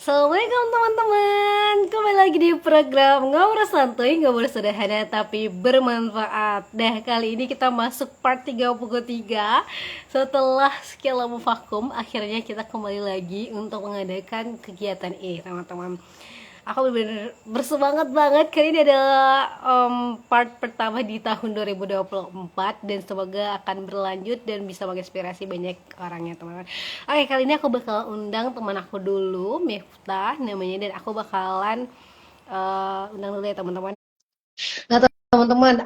Assalamualaikum teman-teman. Kembali lagi di program Ngobrol Santuy, ngobrol sederhana tapi bermanfaat. Nah, kali ini kita masuk part 33. Setelah sekian lama vakum, akhirnya kita kembali lagi untuk mengadakan kegiatan ini, teman-teman. Aku benar-benar bersemangat banget. Kali ini adalah part pertama di tahun 2024 dan semoga akan berlanjut dan bisa menginspirasi banyak orangnya, teman-teman. Oke, kali ini aku bakal undang teman aku dulu, Miftah namanya, dan aku bakalan undang dulu ya teman-teman. Nah, teman-teman,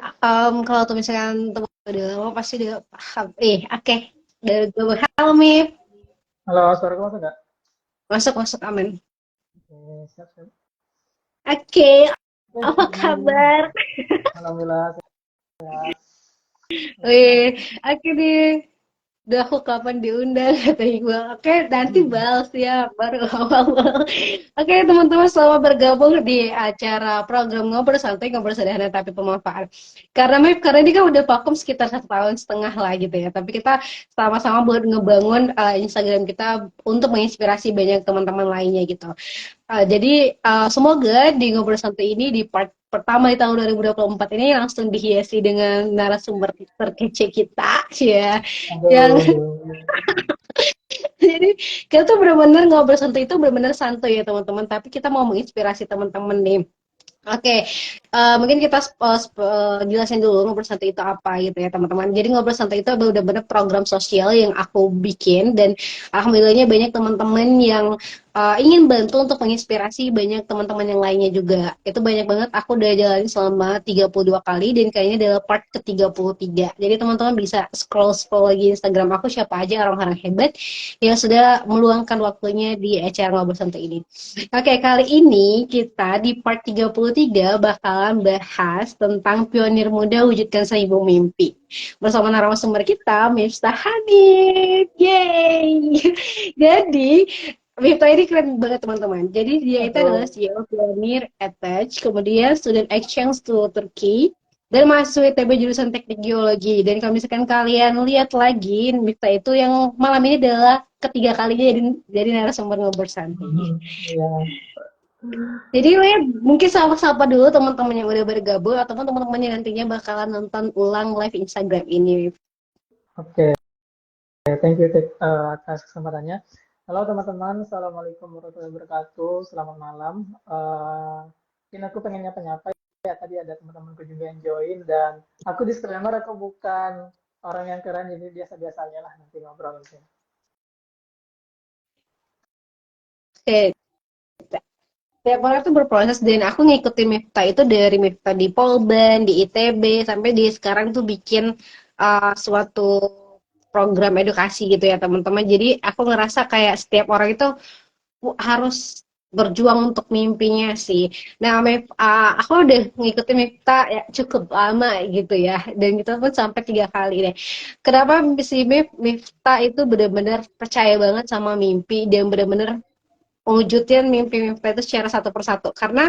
kalau tuh misalkan teman udah lama pasti udah paham. Oke. Dari gue, halo Mif. Halo, suara masuk nggak? Masuk, masuk, aman. Oke, siap, siap. Oke, apa Oke, kabar? alhamdulillah sehat. Gimana? Wih, oke nih. Udah aku kapan diundang kata Iqbal. Oke, nanti balas ya baru awal-awal. Oke, teman-teman, selamat bergabung di acara program ngobrol santai, ngobrol sederhana tapi bermanfaat. Karena ini kan udah vakum sekitar 1,5 tahun lah gitu ya. Tapi kita sama-sama buat ngebangun Instagram kita untuk menginspirasi banyak teman-teman lainnya gitu. Semoga di ngobrol santai ini di part pertama di tahun 2024 ini langsung dihiasi dengan narasumber terkece kita ya, yang Aduh, jadi kita tuh benar-benar ngobrol santai itu benar-benar santai ya teman-teman, tapi kita mau menginspirasi teman-teman nih. Oke, mungkin kita jelasin dulu ngobrol santai itu apa gitu ya teman-teman. Jadi ngobrol santai itu benar-benar program sosial yang aku bikin, dan alhamdulillahnya banyak teman-teman yang ingin bantu untuk menginspirasi banyak teman-teman yang lainnya juga. Itu banyak banget, aku udah jalanin selama 32 kali dan kayaknya adalah part ke-33. Jadi teman-teman bisa scroll-scroll lagi Instagram aku, siapa aja orang-orang hebat yang sudah meluangkan waktunya di acara ngobrol santai ini. Oke, kali ini kita di part 33 bakalan bahas tentang pionir muda wujudkan 1.000 mimpi. Bersama narasumber kita, Miftah Hanif. Yeay! Jadi, Miftah ini keren banget teman-teman. Jadi dia itu adalah aduh. CEO Pionir Attach, kemudian student exchange to Turkey, dan mahasiswa ITB jurusan Teknik Geologi. Dan kalau misalkan kalian lihat lagi, Miftah itu yang malam ini adalah ketiga kalinya jadi narasumber ngobrol santai. Ya, Jadi Lea, mungkin sapa-sapa dulu teman-teman yang udah bergabung ataupun teman-teman yang nantinya bakalan nonton ulang live Instagram ini. oke. Thank you atas kesempatannya. Halo teman-teman, Assalamualaikum warahmatullahi wabarakatuh. Selamat malam. Mungkin aku pengen nyapa-nyapa ya. Tadi ada teman-temanku juga yang join dan aku disclaimer aku bukan orang yang keren jadi biasa-biasanya lah nanti ngobrol. Oke, tiap orang tuh berproses dan aku ngikutin Miftah itu dari Miftah di Polban, di ITB, sampai di sekarang tuh bikin suatu program edukasi gitu ya teman-teman. Jadi aku ngerasa kayak setiap orang itu harus berjuang untuk mimpinya sih. Nah, aku udah ngikutin Miftah ya cukup lama gitu ya, dan kita pun sampai 3 kali deh. Kenapa si Miftah itu benar-benar percaya banget sama mimpi dan benar-benar mewujudin mimpi Miftah itu secara satu persatu? Karena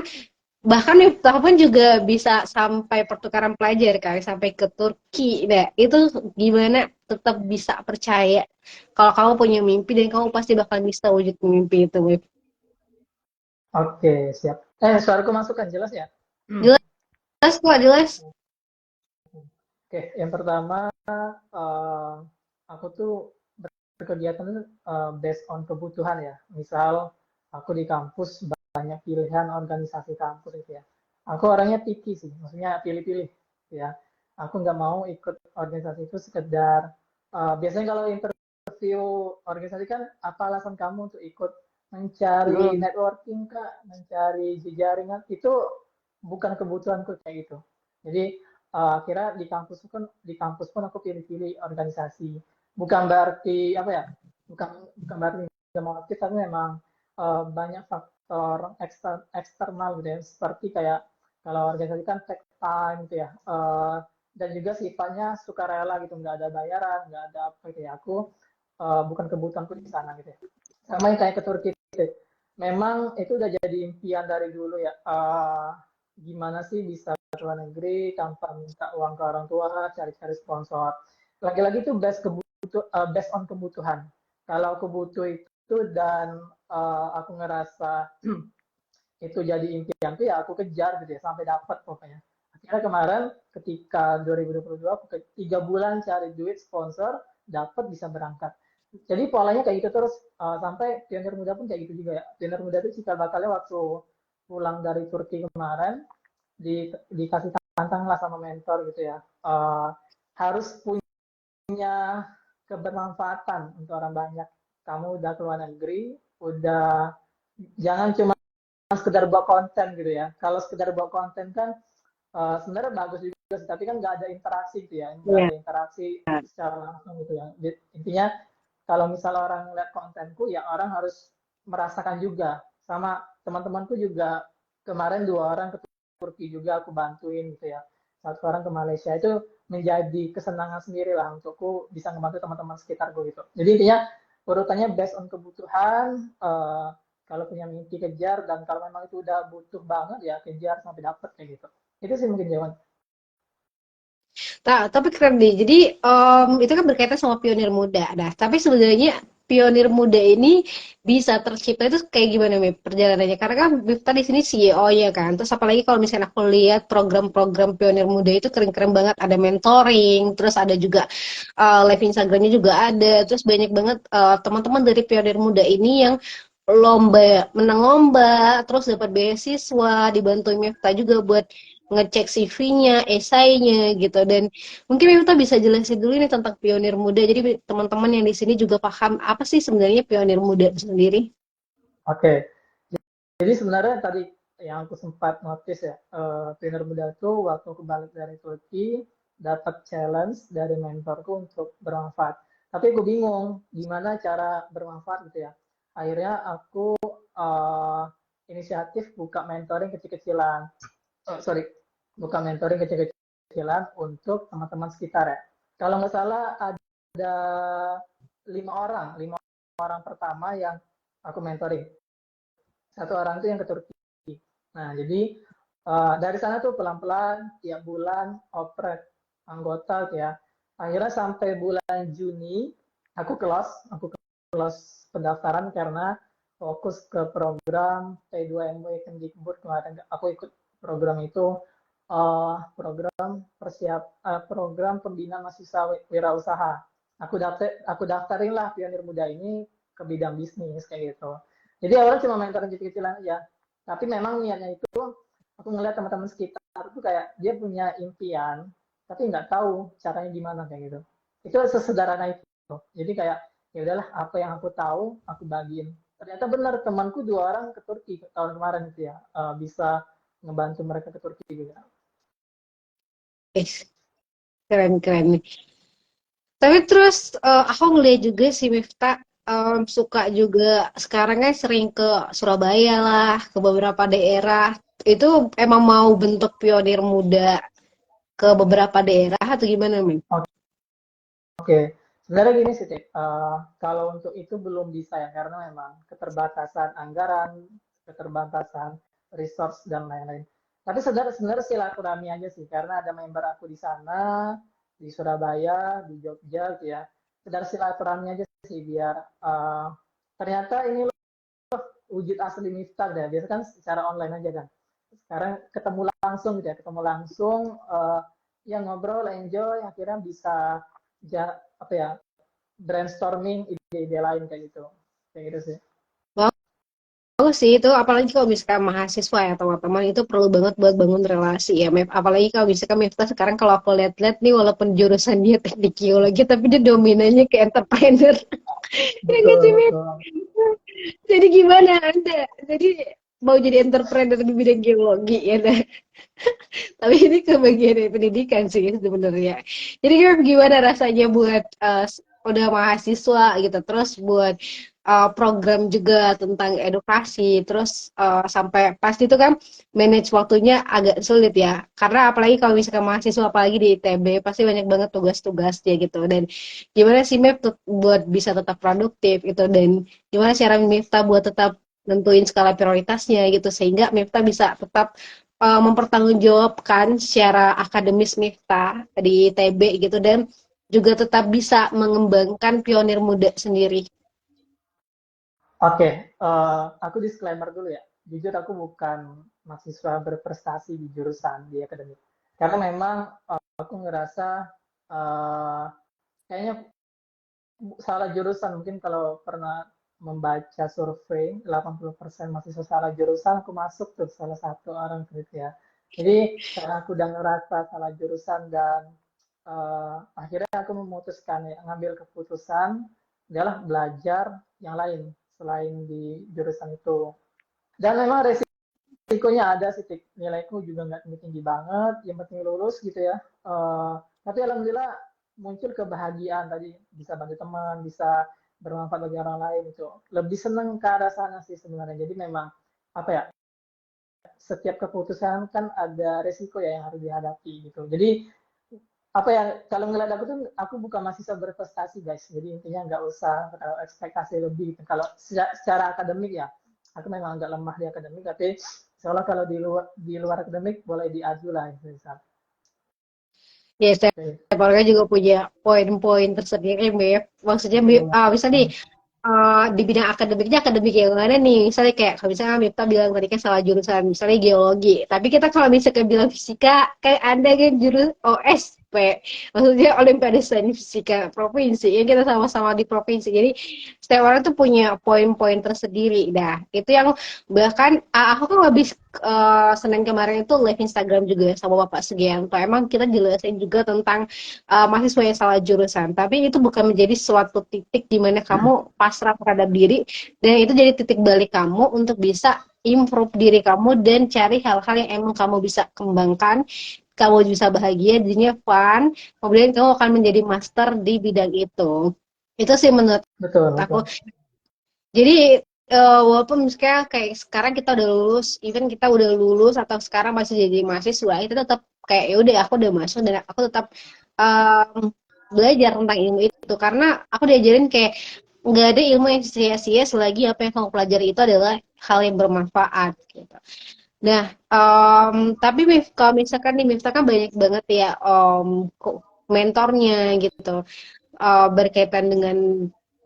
bahkan Miftah pun juga bisa sampai pertukaran pelajar kali sampai ke Turki. Nah, itu gimana tetap bisa percaya kalau kamu punya mimpi dan kamu pasti bakal bisa wujud mimpi itu, Miftah? Oke, siap. Suaraku masuk kan jelas ya? Jelas kok, jelas. Oke, yang pertama, eh, aku tuh berkegiatan tuh, based on kebutuhan ya. Misal, aku di kampus banyak pilihan organisasi kampus gitu ya. Aku orangnya picky sih, maksudnya pilih-pilih ya. Aku nggak mau ikut organisasi itu sekedar, biasanya kalau interview organisasi kan, apa alasan kamu untuk ikut mencari Mm. networking kak, mencari jejaringan, itu bukan kebutuhanku kayak gitu. Jadi akhirnya di kampus pun aku pilih-pilih organisasi. Bukan berarti apa ya? Bukan bukan berarti nggak mau aktif, tapi memang banyak faktor eksternal gitu ya. Seperti kayak kalau organisasi kan take time gitu ya. Dan juga sifatnya sukarela gitu, nggak ada bayaran, nggak ada apa gitu ya. Aku bukan kebutuhanku di sana gitu ya. Sama yang kayak ke Turki gitu. Memang itu udah jadi impian dari dulu ya. Gimana sih bisa ke luar negeri tanpa minta uang ke orang tua, cari-cari sponsor. Lagi-lagi itu based on kebutuhan. Kalau aku butuh itu dan aku ngerasa itu jadi impianku ya aku kejar gitu ya sampai dapat pokoknya. Akhirnya kemarin ketika 2022 aku 3 bulan cari duit sponsor dapat bisa berangkat. Jadi polanya kayak gitu terus sampai pionir muda pun kayak gitu juga ya. Pionir muda itu cikal bakalnya waktu pulang dari Turki kemarin dikasih tantang lah sama mentor gitu ya. Harus punya kebermanfaatan untuk orang banyak. Kamu udah keluar negeri, udah jangan cuma sekedar buat konten gitu ya. Kalau sekedar buat konten kan sebenarnya bagus juga sih, tapi kan nggak ada interaksi gitu ya, nggak Iya. ada interaksi secara langsung gitu ya. Intinya kalau misal orang lihat kontenku ya orang harus merasakan juga. Sama teman-temanku juga kemarin 2 orang ke Turki juga aku bantuin gitu ya. 1 orang ke Malaysia itu menjadi kesenangan sendiri lah untukku bisa membantu teman-teman sekitarku gitu. Jadi intinya urutannya based on kebutuhan, kalau punya mimpi kejar dan kalau memang itu udah butuh banget ya kejar sampai dapet kayak gitu. Itu sih mungkin jawaban. Tapi keren deh. Jadi itu kan berkaitan sama pionir muda. Nah, tapi sebenarnya pionir muda ini bisa tercipta itu kayak gimana nih perjalanannya? Karena kan Bifta di sini CEO ya kan. Terus apalagi kalau misalnya aku lihat program-program pionir muda itu keren-keren banget. Ada mentoring, terus ada juga live Instagramnya juga ada. Terus banyak banget teman-teman dari pionir muda ini yang menang lomba, terus dapat beasiswa, dibantu Mifta juga buat ngecek CV-nya, esainya gitu. Dan mungkin Mifta bisa jelasin dulu nih tentang pionir muda. Jadi teman-teman yang di sini juga paham apa sih sebenarnya pionir muda itu sendiri. Oke, jadi sebenarnya tadi yang aku sempat notice ya, trainer muda tuh waktu aku balik dari Turki dapat challenge dari mentorku untuk bermanfaat. Tapi aku bingung gimana cara bermanfaat gitu ya. Akhirnya aku uh, inisiatif buka mentoring kecil-kecilan. Oh, sorry, buka mentoring kecil-kecilan untuk teman-teman sekitar ya. Kalau nggak salah ada 5 orang pertama yang aku mentoring. 1 orang itu yang ke Turki. Nah, jadi dari sana tuh pelan-pelan tiap bulan oprek anggota ya. Akhirnya sampai bulan Juni aku close pendaftaran karena fokus ke program P2MW Kemdikbud kemarin. Aku ikut program itu program pembinaan mahasiswa wirausaha. Aku daftarin lah pionir muda ini ke bidang bisnis kayak gitu. Jadi awalnya cuma mentoring kecil-kecilan aja. Tapi memang niatnya itu aku ngeliat teman-teman sekitar tuh kayak dia punya impian, tapi nggak tahu caranya gimana kayak gitu. Itu sesederhana itu. Jadi kayak ya udahlah apa yang aku tahu aku bagiin. Ternyata benar temanku 2 orang ke Turki tahun kemarin itu ya bisa ngebantu mereka ke Turki juga. Keren-keren nih. Tapi terus aku ngeliat juga si Mifta suka juga sekarang kan sering ke Surabaya lah, ke beberapa daerah. Itu emang mau bentuk pionir muda ke beberapa daerah atau gimana, Min? Oke, sebenarnya gini sih, Cik. Kalau untuk itu belum bisa ya, karena memang keterbatasan anggaran, keterbatasan resource dan lain-lain. Tapi sebenarnya silaturahmi aja sih, karena ada member aku di sana, di Surabaya, di Jogja, gitu ya. Sekedar silaturahmi aja sih, biar ternyata ini loh wujud asli Miftah deh. Biasanya kan secara online aja kan. Sekarang ketemu langsung gitu ya, ketemu langsung, ya ngobrol, enjoy, akhirnya bisa apa ya brainstorming ide-ide lain kayak gitu sih. Bagus sih itu, apalagi kalau misalkan mahasiswa ya teman-teman, itu perlu banget buat bangun relasi ya, Mef. Apalagi kalau misalkan Mifta sekarang kalau aku lihat-lihat nih, walaupun jurusan dia teknik geologi, tapi dia dominannya ke entrepreneur. Ya nggak Betul sih, Mef? betul Jadi gimana Anda? Jadi mau jadi entrepreneur di bidang geologi ya, dah. Tapi ini ke bagian dari pendidikan sih sebenarnya. Jadi gimana rasanya buat udah mahasiswa gitu, terus buat program juga tentang edukasi, terus sampai pasti itu kan manage waktunya agak sulit ya. Karena apalagi kalau misalkan mahasiswa apalagi di ITB pasti banyak banget tugas-tugasnya gitu. Dan gimana sih Mep buat bisa tetap produktif gitu, dan gimana cara Mifta buat tetap nentuin skala prioritasnya gitu sehingga Mifta bisa tetap mempertanggungjawabkan secara akademis Mifta di ITB gitu, dan juga tetap bisa mengembangkan pionir muda sendiri. Oke, aku disclaimer dulu ya. Jujur aku bukan mahasiswa berprestasi di jurusan di akademik. Karena memang aku ngerasa eh, kayaknya salah jurusan. Mungkin kalau pernah membaca survei, 80% mahasiswa salah jurusan, aku masuk tuh salah satu orang gitu ya. Jadi karena aku udah ngerasa salah jurusan dan akhirnya aku memutuskan ya, ngambil keputusan adalah belajar yang lain selain di jurusan itu. Dan memang resikonya ada sih, nilaiku juga nggak tinggi-tinggi banget, yang penting lulus gitu ya. Tapi alhamdulillah muncul kebahagiaan tadi, bisa bantu teman, bisa bermanfaat bagi orang lain itu. Lebih seneng ke arah sana sih sebenarnya. Jadi memang apa ya, setiap keputusan kan ada resiko ya yang harus dihadapi gitu. Jadi apa ya, kalau ngeliat aku tuh aku bukan mahasiswa berprestasi guys, jadi intinya nggak usah ekspektasi lebih gitu. Kalau secara akademik ya aku memang agak lemah di akademik, tapi seolah kalau di luar akademik boleh diaju lah misal. Ya, Oke. setiap orang juga punya poin-poin tersendiri, Beb. Maksudnya, Betul. bisa nih, di bidang akademiknya akademik yang mana nih? Misalnya kayak, kalau misalnya Mifta bilang tadi kan salah jurusan, misalnya geologi. Tapi kita kalau misalnya bilang fisika, kayak ada kan jurus OSP. Maksudnya Olimpiade Sains Fisika Provinsi. Yang kita sama-sama di provinsi. Jadi, setiap orang tuh punya poin-poin tersendiri. Nah, itu yang bahkan aku kan habis Senin kemarin itu live Instagram juga sama Bapak Sugianto. Emang kita jelasin juga tentang mahasiswa yang salah jurusan. Tapi itu bukan menjadi suatu titik di mana kamu pasrah terhadap diri dan itu jadi titik balik kamu untuk bisa improve diri kamu dan cari hal-hal yang emang kamu bisa kembangkan, kamu bisa bahagia, dirinya fun, kemudian kamu akan menjadi master di bidang itu. Itu sih menurut Betul, aku. betul. Jadi walaupun misalnya kayak sekarang kita udah lulus, even kita udah lulus atau sekarang masih jadi mahasiswa, itu tetap kayak ya udah aku udah masuk dan aku tetap um, belajar tentang ilmu itu karena aku diajarin kayak nggak ada ilmu yang sia-sia selagi apa yang kamu pelajari itu adalah hal yang bermanfaat gitu. Nah, tapi kalau misalkan nih misalkan banyak banget ya mentornya gitu berkaitan dengan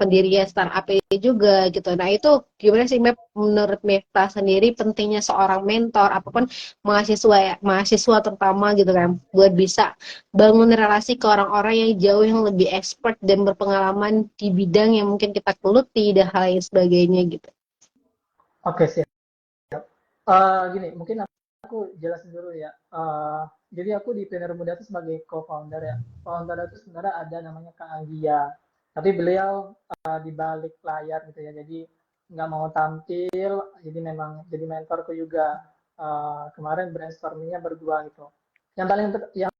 pendirian startup ini juga gitu. Nah itu gimana sih Mep, menurut Mepta sendiri pentingnya seorang mentor apapun mahasiswa ya, mahasiswa terutama gitu kan buat bisa bangun relasi ke orang-orang yang jauh yang lebih expert dan berpengalaman di bidang yang mungkin kita geluti dan hal lain sebagainya gitu. Oke sih. Gini, mungkin aku jelasin dulu ya. Jadi aku di Planner Muda itu sebagai co-founder ya. Founder itu sebenarnya ada namanya Kak Anggia. Tapi beliau di balik layar gitu ya. Jadi nggak mau tampil, jadi memang jadi mentorku juga. Kemarin brainstormingnya berdua gitu. Yang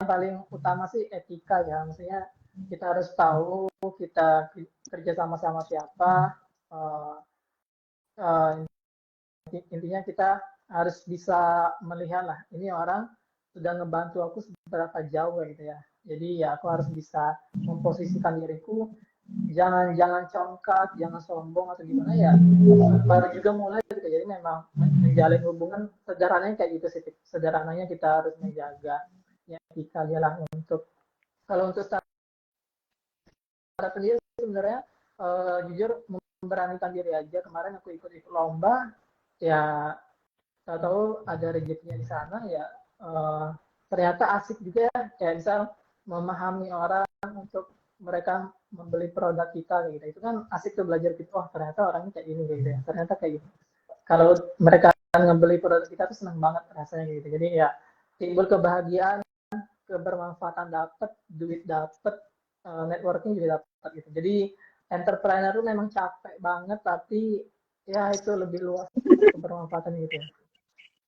paling utama sih etika ya. Maksudnya kita harus tahu kita kerja sama-sama siapa. Uh, uh, Intinya kita harus bisa melihat lah ini orang sudah ngebantu aku seberapa jauh gitu ya. Jadi ya aku harus bisa memposisikan diriku, jangan jangan congkak, jangan sombong atau gimana ya, baru juga mulai gitu. Jadi memang menjalin hubungan sederhananya kayak gitu sih, sederhananya kita harus menjaga ya etika lah. Untuk kalau untuk startup sendiri sebenarnya jujur memberanikan diri aja. Kemarin aku ikut lomba ya, tahu-tahu ada rezekinya di sana ya. uh, Ternyata asik juga ya, kayak misal memahami orang untuk mereka membeli produk kita gitu, itu kan asik tuh belajar gitu. Oh ternyata orangnya kayak gini gitu ya, ternyata kayak gitu. Kalau mereka ngebeli produk kita tuh seneng banget rasanya gitu. Jadi ya timbul kebahagiaan, kebermanfaatan dapat, duit dapat, networking juga dapat gitu. Jadi entrepreneur tuh memang capek banget, tapi ya itu lebih luas kebermanfaatan gitu ya.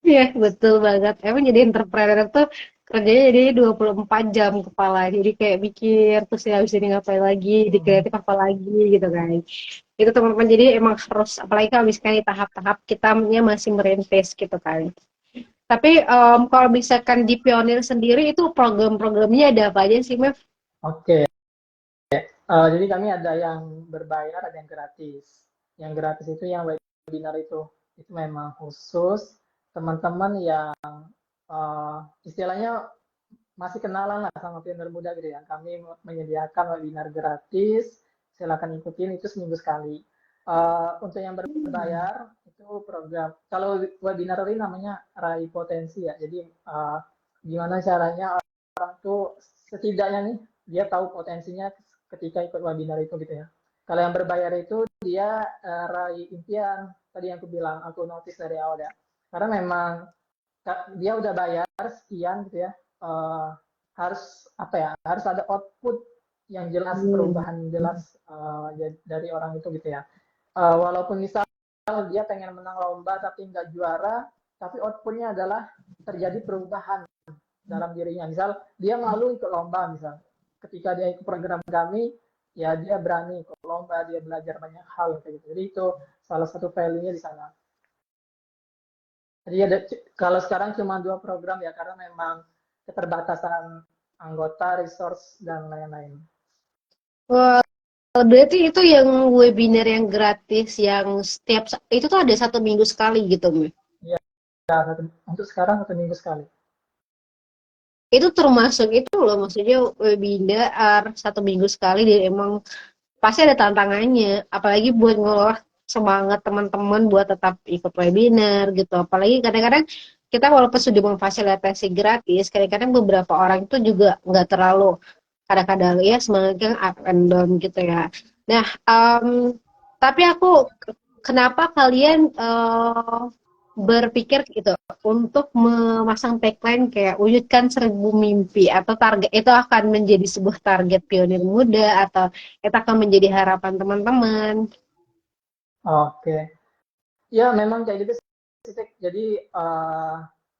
Iya, betul banget. Emang jadi entrepreneur tuh kerjanya jadi 24 jam kepala. Jadi kayak mikir, terus ya habis ini ngapain lagi, di kreatif apa lagi gitu kan. Itu teman-teman jadi emang harus, apalagi kalau misalkan di tahap-tahap kitanya masih merintis gitu kan. Tapi kalau misalkan di Pionir sendiri itu program-programnya ada apa aja sih, Mev? Oke, jadi kami ada yang berbayar, ada yang gratis. Yang gratis itu yang webinar itu memang khusus teman-teman yang istilahnya masih kenalan lah sama Pioner Muda gitu ya. Kami menyediakan webinar gratis, silakan ikutin itu seminggu sekali. Untuk yang berbayar itu program. Kalau webinar ini namanya Rai Potensi ya. Jadi gimana caranya orang tuh setidaknya nih dia tahu potensinya ketika ikut webinar itu gitu ya. Kalau yang berbayar itu dia Rai Impian tadi yang aku bilang, aku notice dari awal ya. Karena memang dia udah bayar sekian gitu ya. eh, harus apa ya? Harus ada output yang jelas, Hmm. perubahan jelas dari orang itu gitu ya. Walaupun misal dia pengen menang lomba tapi nggak juara, tapi outputnya adalah terjadi perubahan dalam dirinya. Misal dia malu ikut lomba, misal ketika dia ikut program kami, ya dia berani ikut lomba, dia belajar banyak hal kayak gitu. Jadi itu salah satu value-nya di sana. Jadi ada, kalau sekarang cuma 2 program ya karena memang keterbatasan anggota, resource dan lain-lain. Wah, berarti itu yang webinar yang gratis yang itu tuh ada 1 minggu sekali gitu, Mi. Ya, untuk sekarang 1 minggu sekali. Itu termasuk itu loh, maksudnya webinar 1 minggu sekali dan emang pasti ada tantangannya, apalagi buat ngelola semangat teman-teman buat tetap ikut webinar gitu. Apalagi kadang-kadang kita walaupun sudah memfasilitasi gratis, kadang-kadang beberapa orang itu juga nggak terlalu, kadang-kadang ya semangatnya up and down gitu ya. Nah, tapi aku kenapa kalian berpikir gitu untuk memasang tagline kayak wujudkan 1.000 mimpi, atau target itu akan menjadi sebuah target pionir muda, atau itu akan menjadi harapan teman-teman. Oke. Ya, memang kayak gitu sih. Jadi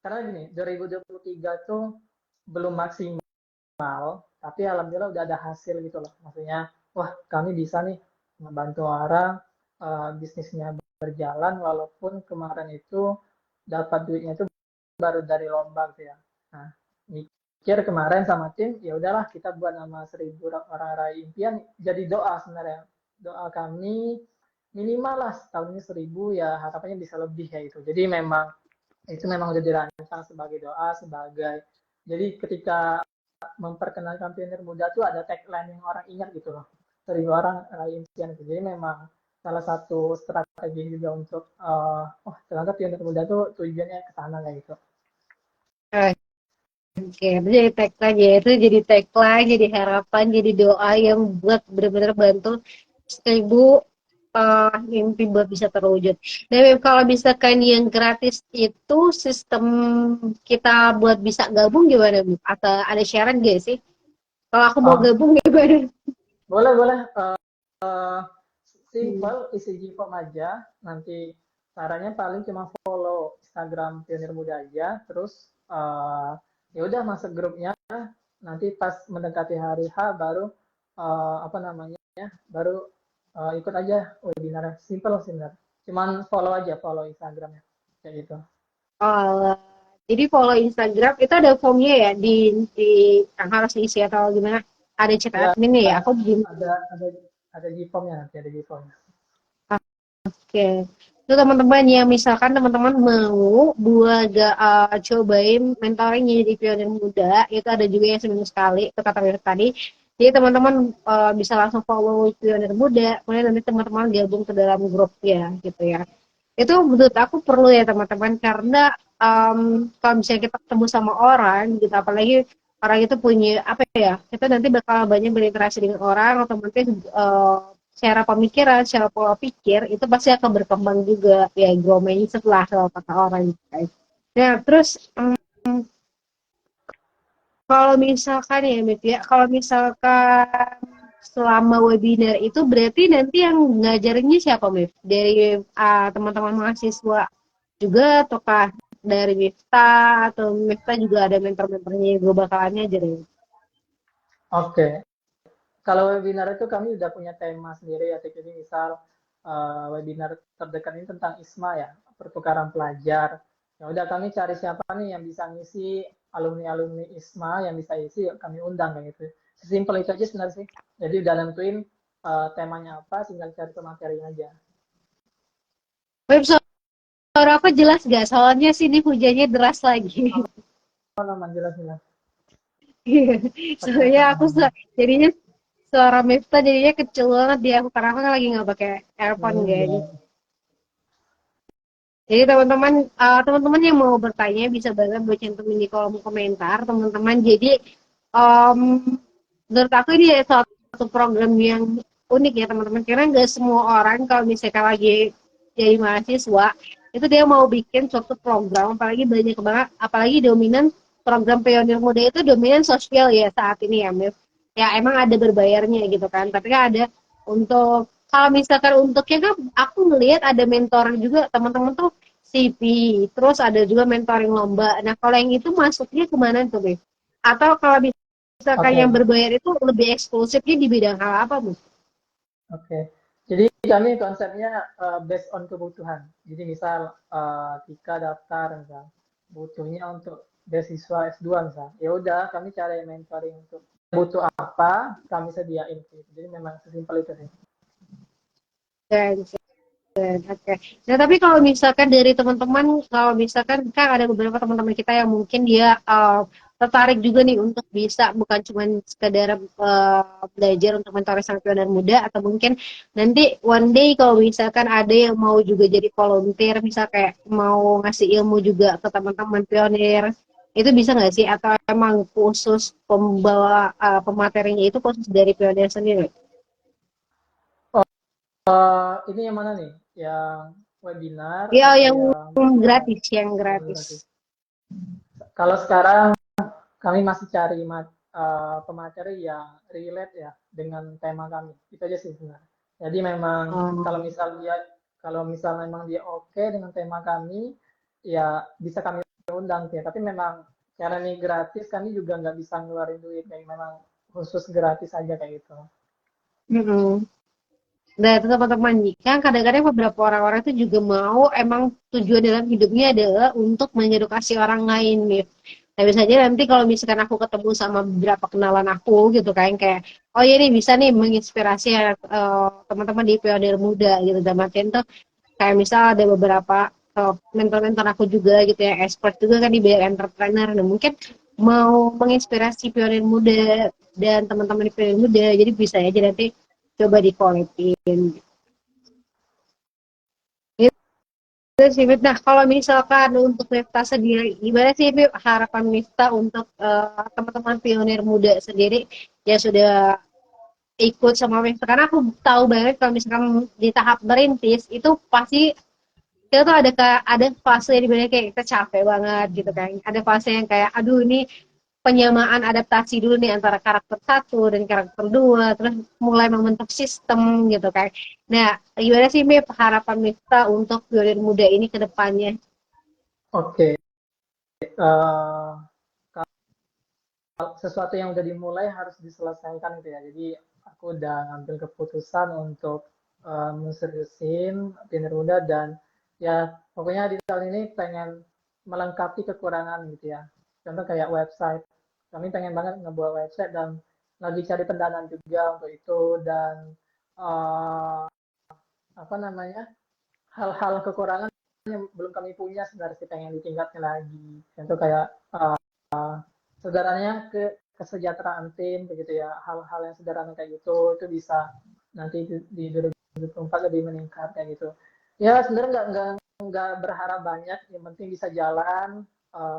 karena gini, 2023 tuh belum maksimal, tapi alhamdulillah udah ada hasil gitu loh. Maksudnya, wah kami bisa nih membantu orang bisnisnya berjalan walaupun kemarin itu dapat duitnya itu baru dari lomba gitu ya. Nah, mikir kemarin sama tim, ya udahlah kita buat nama 1.000 orang raih impian jadi doa sebenarnya. Doa kami minimal lah tahun ini 1.000 ya harapannya bisa lebih kayak gitu. Jadi memang itu memang udah dirancang sebagai doa, sebagai jadi ketika memperkenalkan pionir muda tuh ada tagline yang orang ingat gitu loh. 1.000 orang raih impian gitu. Jadi memang salah satu strategi juga untuk oh ternyata pionir muda tuh tujuannya ke sana kayak gitu. Oke, itu jadi tagline ya, itu jadi tagline, jadi harapan, jadi doa yang buat benar-benar bantu 1.000 mimpi buat bisa terwujud. Nah, kalau misalkan yang gratis itu sistem kita buat bisa gabung gimana, Bu? Atau ada syarat gak sih? Kalau aku mau Oh, gabung gimana? boleh boleh. Simple isi form aja. Nanti caranya paling cuma follow Instagram Pionir Muda aja. Terus ya udah masuk grupnya. Nanti pas mendekati hari H baru apa namanya? Baru ikut aja webinar. Simple sebenarnya. Cuman follow aja, follow Instagramnya kayak gitu. Oh, jadi follow Instagram itu ada formnya ya di yang harus diisi atau gimana? Ada chat Ya adminnya ya? Aku belum. ada ada ada G-formnya nanti ada G-formnya. Oke. Itu teman-teman yang misalkan teman-teman mau buat cobain mentoring jadi pionir muda, itu ada juga yang 1 minggu sekali, itu kata Wirsa tadi. Jadi teman-teman bisa langsung follow pionir muda, kemudian nanti teman-teman gabung ke dalam grup ya, gitu ya. Itu menurut aku perlu ya teman-teman, karena kalau misalnya kita ketemu sama orang gitu, apalagi orang itu punya apa ya, kita nanti bakal banyak berinteraksi dengan orang, otomatis secara pemikiran, secara pola pikir itu pasti akan berkembang juga ya, grow mindset lah kalau kata orang gitu, guys. Nah terus kalau misalkan ya Mif ya, kalau misalkan selama webinar itu berarti nanti yang ngajarinnya siapa, Mif? Dari teman-teman mahasiswa juga, ataukah dari Mifta, atau Mifta juga ada mentor-mentornya yang gue bakalan ngajarin? Oke. Kalau webinar itu kami udah punya tema sendiri ya, jadi misal webinar terdekat ini tentang ISMA ya, pertukaran pelajar. Ya udah kami cari siapa nih yang bisa ngisi alumni-alumni ISMA yang bisa isi, kami undang kayak gitu. Sesimpel itu aja sebenarnya sih. Jadi udah nentuin temanya apa, tinggal cari materinya aja. Mif, suara aku jelas gak? Soalnya sini hujannya deras lagi. Apa namanya jelas jelas. Soalnya Perkenalan aku namanya. jadinya suara Miftah jadinya kecil banget di aku karena aku kan lagi nggak pakai earphone kan. Ya. Jadi teman-teman yang mau bertanya bisa banget buat cantumin di kolom komentar teman-teman. Jadi em, menurut aku ini satu program yang unik ya teman-teman. Karena nggak semua orang kalau misalkan lagi jadi mahasiswa itu dia mau bikin suatu program, apalagi banyak banget, apalagi dominan program Pionir Muda itu dominan sosial ya saat ini ya, Mif. Ya emang ada berbayarnya gitu kan, tapi kan ada untuk kalau misalkan untuknya kan aku ngelihat ada mentor juga teman-teman tuh CV, terus ada juga mentoring lomba. Nah kalau yang itu masuknya kemana tuh, Mif? Atau kalau misalkan yang Oke, berbayar itu lebih eksklusifnya di bidang hal apa, Mif? oke. Jadi kami konsepnya based on kebutuhan. Jadi misal Tika daftar misal butuhnya untuk beasiswa S2 misal. Ya udah kami cari mentoring untuk butuh apa kami sediain gitu. Jadi memang sesimpel itu sih. Dan oke. Nah, tapi kalau misalkan dari teman-teman, kalau misalkan kan ada beberapa teman-teman kita yang mungkin dia tertarik juga nih untuk bisa bukan cuma sekedar belajar untuk mentoring sang pionir muda atau mungkin nanti one day kalau misalkan ada yang mau juga jadi volunteer, misal kayak mau ngasih ilmu juga ke teman-teman pionir, itu bisa nggak sih? Atau emang khusus pembawa pematerinya itu khusus dari pionir sendiri? Ini yang mana nih? Yang webinar Ya, atau yang yang gratis, yang yang gratis. gratis? Kalau sekarang kami masih cari pemateri yang relate ya dengan tema kami. Itu aja sih sebenarnya. Jadi memang kalau Oh. misal dia kalau misal memang dia oke dengan tema kami, ya bisa kami undang ya. Tapi memang karena ini gratis, kami juga nggak bisa ngeluarin duit. Kayak memang khusus gratis aja kayak gitu. Mm-mm. Nah, itu teman-teman kan kadang-kadang beberapa orang-orang itu juga mau emang tujuan dalam hidupnya adalah untuk mengedukasi orang lain nih. Nah, bisa aja nanti kalau misalkan aku ketemu sama beberapa kenalan aku gitu kan kayak oh iya nih bisa nih menginspirasi teman-teman di Pionir Muda gitu. Dan artian tuh kayak misal ada beberapa mentor-mentor aku juga gitu ya expert juga kan di bidang entrepreneur. Nah, mungkin mau menginspirasi Pionir Muda dan teman-teman di Pionir Muda jadi bisa aja nanti coba di itu sih, Mif. Nah, kalau misalkan untuk Mifta sendiri, gimana sih, Mif, harapan Mifta untuk teman-teman pionir muda sendiri yang sudah ikut sama Mifta? Karena aku tahu banget kalau misalkan di tahap merintis, itu pasti kita tuh ada fase di mana kayak kita capek banget gitu kan. Ada fase yang kayak, aduh ini penyamaan adaptasi dulu nih antara karakter satu dan karakter dua, terus mulai membentuk sistem gitu kan. Nah, gimana sih Mif harapan Mifta untuk pionir muda ini ke depannya? Oke, sesuatu yang udah dimulai harus diselesaikan gitu ya. Jadi aku udah ngambil keputusan untuk menseriusin Tinder Muda dan ya pokoknya di tahun ini pengen melengkapi kekurangan gitu ya. Contoh kayak website. Kami pengen banget ngebuat website dan lagi cari pendanaan juga untuk itu dan uh, apa namanya hal-hal kekurangan yang belum kami punya sebenarnya sih pengen ditingkatkan lagi. Contoh kayak saudaranya ke kesejahteraan tim begitu ya hal-hal yang sederhana kayak gitu itu bisa nanti di 2024 lebih meningkat kayak gitu ya sebenarnya nggak berharap banyak yang penting bisa jalan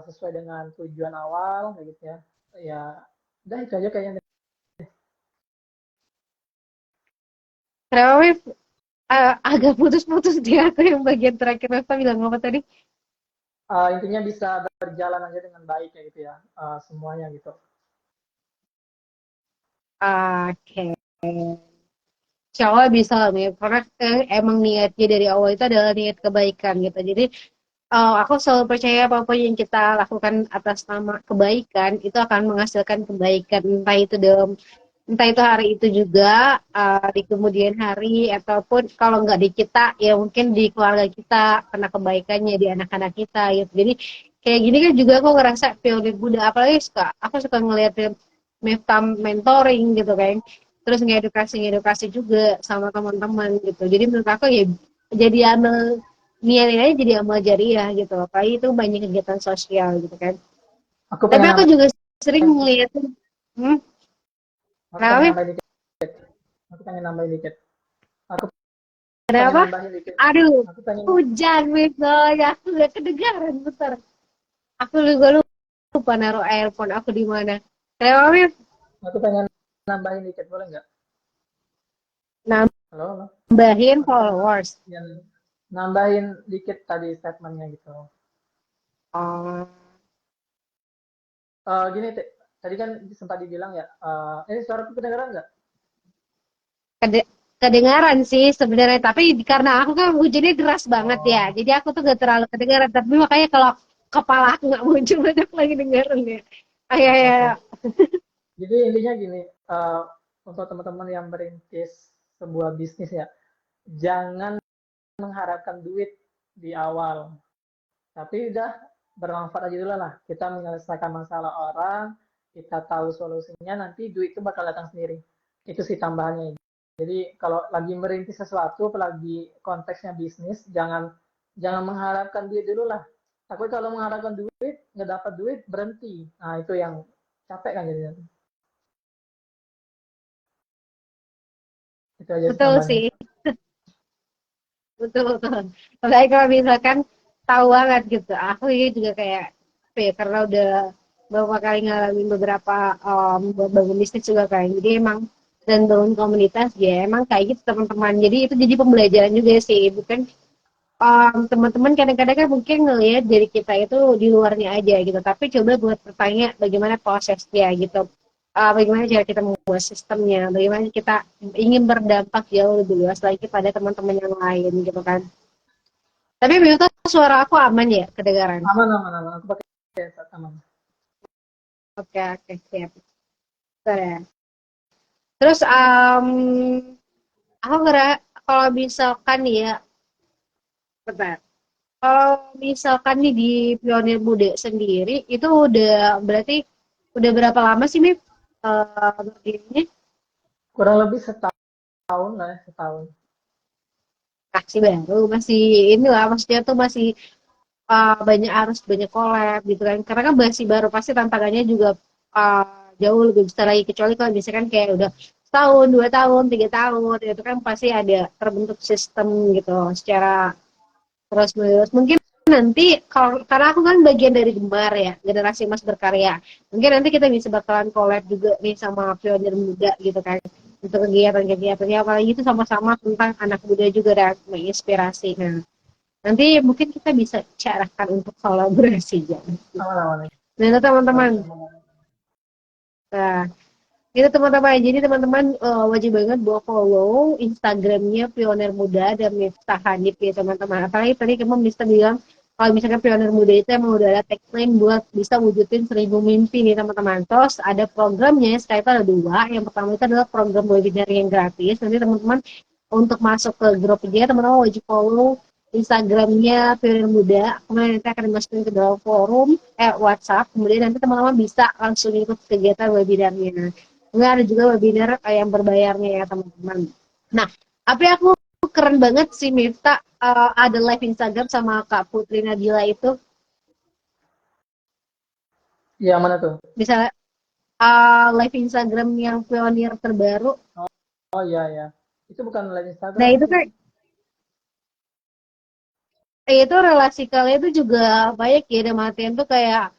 sesuai dengan tujuan awal kayak gitu ya ya udah itu aja kayaknya. Kenapa Mif agak putus-putus di aku yang bagian terakhir Mifta bilang apa tadi? Intinya bisa berjalan aja dengan baik kayak gitu ya semuanya gitu. Oke. Insya Allah bisa lah Mif, karena emang niatnya dari awal itu adalah niat kebaikan gitu. Jadi aku selalu percaya apa-apa yang kita lakukan atas nama kebaikan itu akan menghasilkan kebaikan entah itu hari itu juga di kemudian hari ataupun kalau nggak di kita ya mungkin di keluarga kita kena kebaikannya di anak-anak kita gitu. Jadi kayak gini kan juga aku ngerasa pionir Buddha apalagi aku suka ngeliat mentoring gitu kan. Terus ngedukasi juga sama teman-teman gitu. Jadi menurut aku ya jadi amal niatin aja jadi amal jariah gitu apalagi itu banyak kegiatan sosial gitu kan Aku tapi pengen aku nambahin juga sering ngeliatin hmm, aku kenapa pengen Mif? nambahin dikit. Aku pengen nambahin dikit. Aku pengen Kenapa? nambahin dikit. Aduh, Aku pengen hujan misalnya. Aku gak kedengaran, bentar. Aku juga lupa naruh earphone aku di mana. Kenapa, Mif? aku pengen nambahin dikit, boleh nggak? Halo, halo. Nambahin Aku pengen followers. nambahin dikit tadi statementnya gitu. Oh, Gini, tadi kan sempat dibilang ya, ini suara aku kedengeran nggak? kedengaran sih sebenarnya. Tapi karena aku kan hujannya deras banget ya. Oh, Jadi aku tuh gak terlalu kedengaran. Tapi makanya kalau kepala aku gak muncul, banyak lagi dengerin ya. Ayo, ayo, ayo. oke. Jadi intinya gini, untuk teman-teman yang merintis sebuah bisnis ya, jangan mengharapkan duit di awal, tapi udah bermanfaat aja dulu lah. Kita menyelesaikan masalah orang, kita tahu solusinya, nanti duit itu bakal datang sendiri. Itu sih tambahannya. Jadi kalau lagi merintis sesuatu, apalagi konteksnya bisnis, jangan jangan mengharapkan duit dulu lah. Takut kalau mengharapkan duit, nggak dapat duit, berhenti. Nah itu yang capek kan jadinya. Itu aja sih Betul tambahannya. sih. Betul, betul. Apalagi kalau misalkan tahu banget gitu. Aku ini juga kayak, apa ya, karena udah beberapa kali ngalamin beberapa bangun bisnis juga kan. Jadi emang, dan bangun komunitas ya emang kayak gitu teman-teman. Jadi itu jadi pembelajaran juga sih. Bukan teman-teman kadang-kadang kan mungkin ngelihat dari kita itu di luarnya aja gitu, tapi coba buat bertanya bagaimana prosesnya gitu. Bagaimana cara kita membuat sistemnya, bagaimana kita ingin berdampak jauh lebih luas lagi pada teman-teman yang lain gitu kan. Tapi menurut suara aku aman ya kedengaran? Aman, aman, aman. Aku pakai headset, aman. Oke, oke, siap. Bentar ya. Terus aku kira kalau misalkan nih ya, bentar. Kalau misalkan nih di Pionir Muda sendiri itu udah berarti udah berapa lama sih, Mip? Berdirinya? Kurang lebih setahun lah ya, setahun. Masih baru, masih inilah maksudnya tuh masih banyak harus banyak collab gitu kan. Karena kan masih baru pasti tantangannya juga jauh lebih besar lagi, kecuali kalau misalkan kayak udah setahun, 2 tahun, 3 tahun itu kan pasti ada terbentuk sistem gitu secara terus menerus. Mungkin nanti kalau karena aku kan bagian dari Gemar ya, generasi Emas Berkarya. Mungkin nanti kita bisa bakalan collab juga nih sama pionir muda gitu kan. Untuk kegiatan-kegiatannya apalagi itu sama-sama tentang anak muda juga dan menginspirasi. Nah, nanti mungkin kita bisa carakan untuk kolaborasi ya. Aman, aman. Nah, teman-teman. Aman, aman. Nah, itu teman-teman. Jadi teman-teman wajib banget buat follow Instagramnya Pionir Muda dan Miftah Hanif ya teman-teman. Apalagi tadi kamu bisa bilang kalau misalkan Pionir Muda itu emang udah ada tagline buat bisa wujudin 1.000 mimpi nih teman-teman. Terus ada programnya, setelah itu ada dua. Yang pertama itu adalah program webinar yang gratis. Nanti teman-teman untuk masuk ke grup dia teman-teman wajib follow Instagramnya Pionir Muda. Kemudian nanti akan dimasukin ke dalam forum WhatsApp. Kemudian nanti teman-teman bisa langsung ikut kegiatan webinarnya. Enggak, ada juga webinar yang berbayarnya ya teman-teman. Nah, tapi aku keren banget sih Mifta ada live Instagram sama Kak Putri Nabila itu. Iya, mana tuh? Misalnya live Instagram yang pionir terbaru. Oh iya, iya. Itu bukan live Nah Instagram itu sih. kan itu relasi kalian itu juga baik ya, dalam artian tuh kayak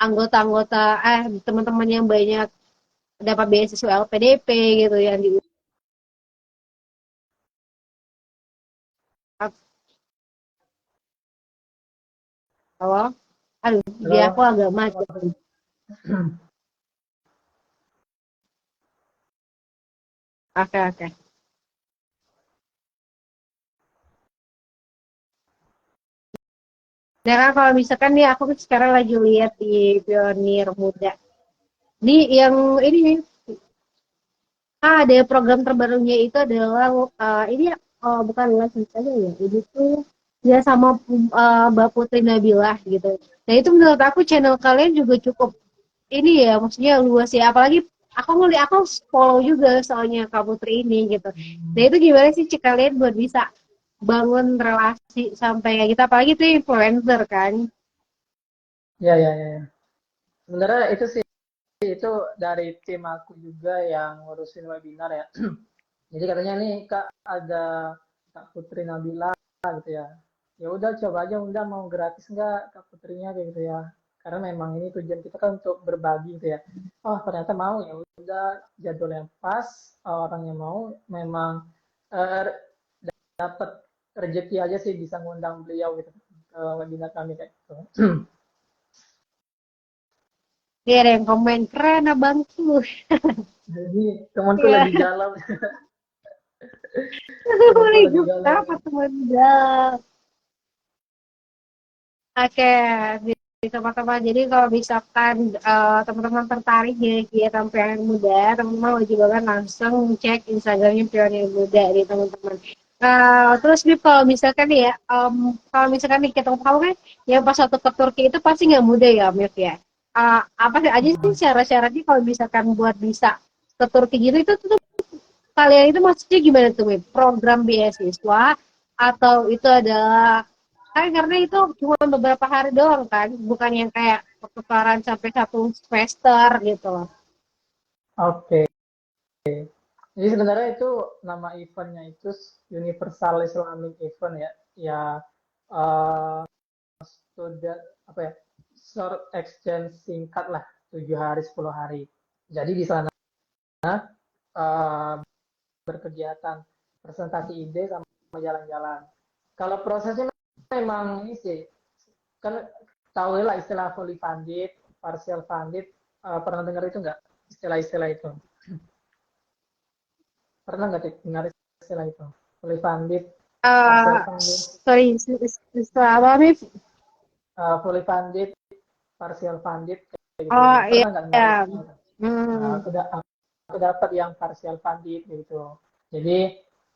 anggota-anggota teman-teman yang banyak dapat beasiswa LPDP gitu yang di awal. Aduh, dia aku Halo. agak macet. Oke, oke. Nah kan kalau misalkan nih aku sekarang lagi lihat di Pionir Muda. Nih yang ini nih, ada program terbarunya itu adalah ini bukan license saja ya. Ini tuh ya sama Mbak Putri Nabilah gitu. Nah itu menurut aku channel kalian juga cukup ini ya, maksudnya luas ya. Apalagi aku ngeliat aku follow juga soalnya Kak Putri ini gitu. Nah itu gimana sih cik kalian buat bisa bangun relasi sampai kayak gitu? Apalagi tuh influencer kan. Iya, iya, iya. Sebenarnya itu sih itu dari tim aku juga yang ngurusin webinar ya. Jadi katanya nih Kak ada Kak Putri Nabila gitu ya. Ya udah coba aja undang mau gratis nggak Kak Putrinya kayak gitu ya. Karena memang ini tujuan kita kan untuk berbagi gitu ya. Oh ternyata mau ya udah jadwal yang pas orang yang mau memang eh, dapat rezeki aja sih bisa ngundang beliau gitu ke webinar kami kayak gitu. Dia ada yang komen keren abangku. Jadi temanku Iya. lagi galau, temanku lagi galau. Apa teman dah. Oke, di teman-teman. Jadi kalau misalkan teman-teman tertarik di kegiatan Pionir Muda, teman-teman wajib banget langsung cek Instagramnya Pionir Muda di teman-teman. Terus nih kalau misalkan nih ya, kalau misalkan nih kita tahu kan, yang pas waktu ke Turki itu pasti nggak mudah ya, Mif ya. Apa sih aja sih Hmm. syarat-syaratnya kalau misalkan buat bisa ke Turki gitu itu tuh kalian itu maksudnya gimana tuh, Mif? Program beasiswa atau itu adalah kan karena itu cuma beberapa hari doang kan, bukan yang kayak pertukaran sampai 1 semester gitu loh. Oke. Jadi sebenarnya itu nama eventnya itu Universal Islamic Event ya. Ya eh, student apa ya? Short exchange singkat lah, 7 hari 10 hari. Jadi di sana eh, berkegiatan presentasi ide sama jalan-jalan. Kalau prosesnya memang ini sih, kan tahu lah istilah fully funded, partial funded, pernah dengar itu nggak istilah-istilah itu? Pernah nggak dengar istilah itu? Fully funded, partial Uh, funded, sorry, setelah apa, Mif? fully funded, partial funded kayak gitu. Oh iya, Pernah nggak dengar iya. istilah itu? Nah, Hmm. aku dapat yang partial funded gitu. Jadi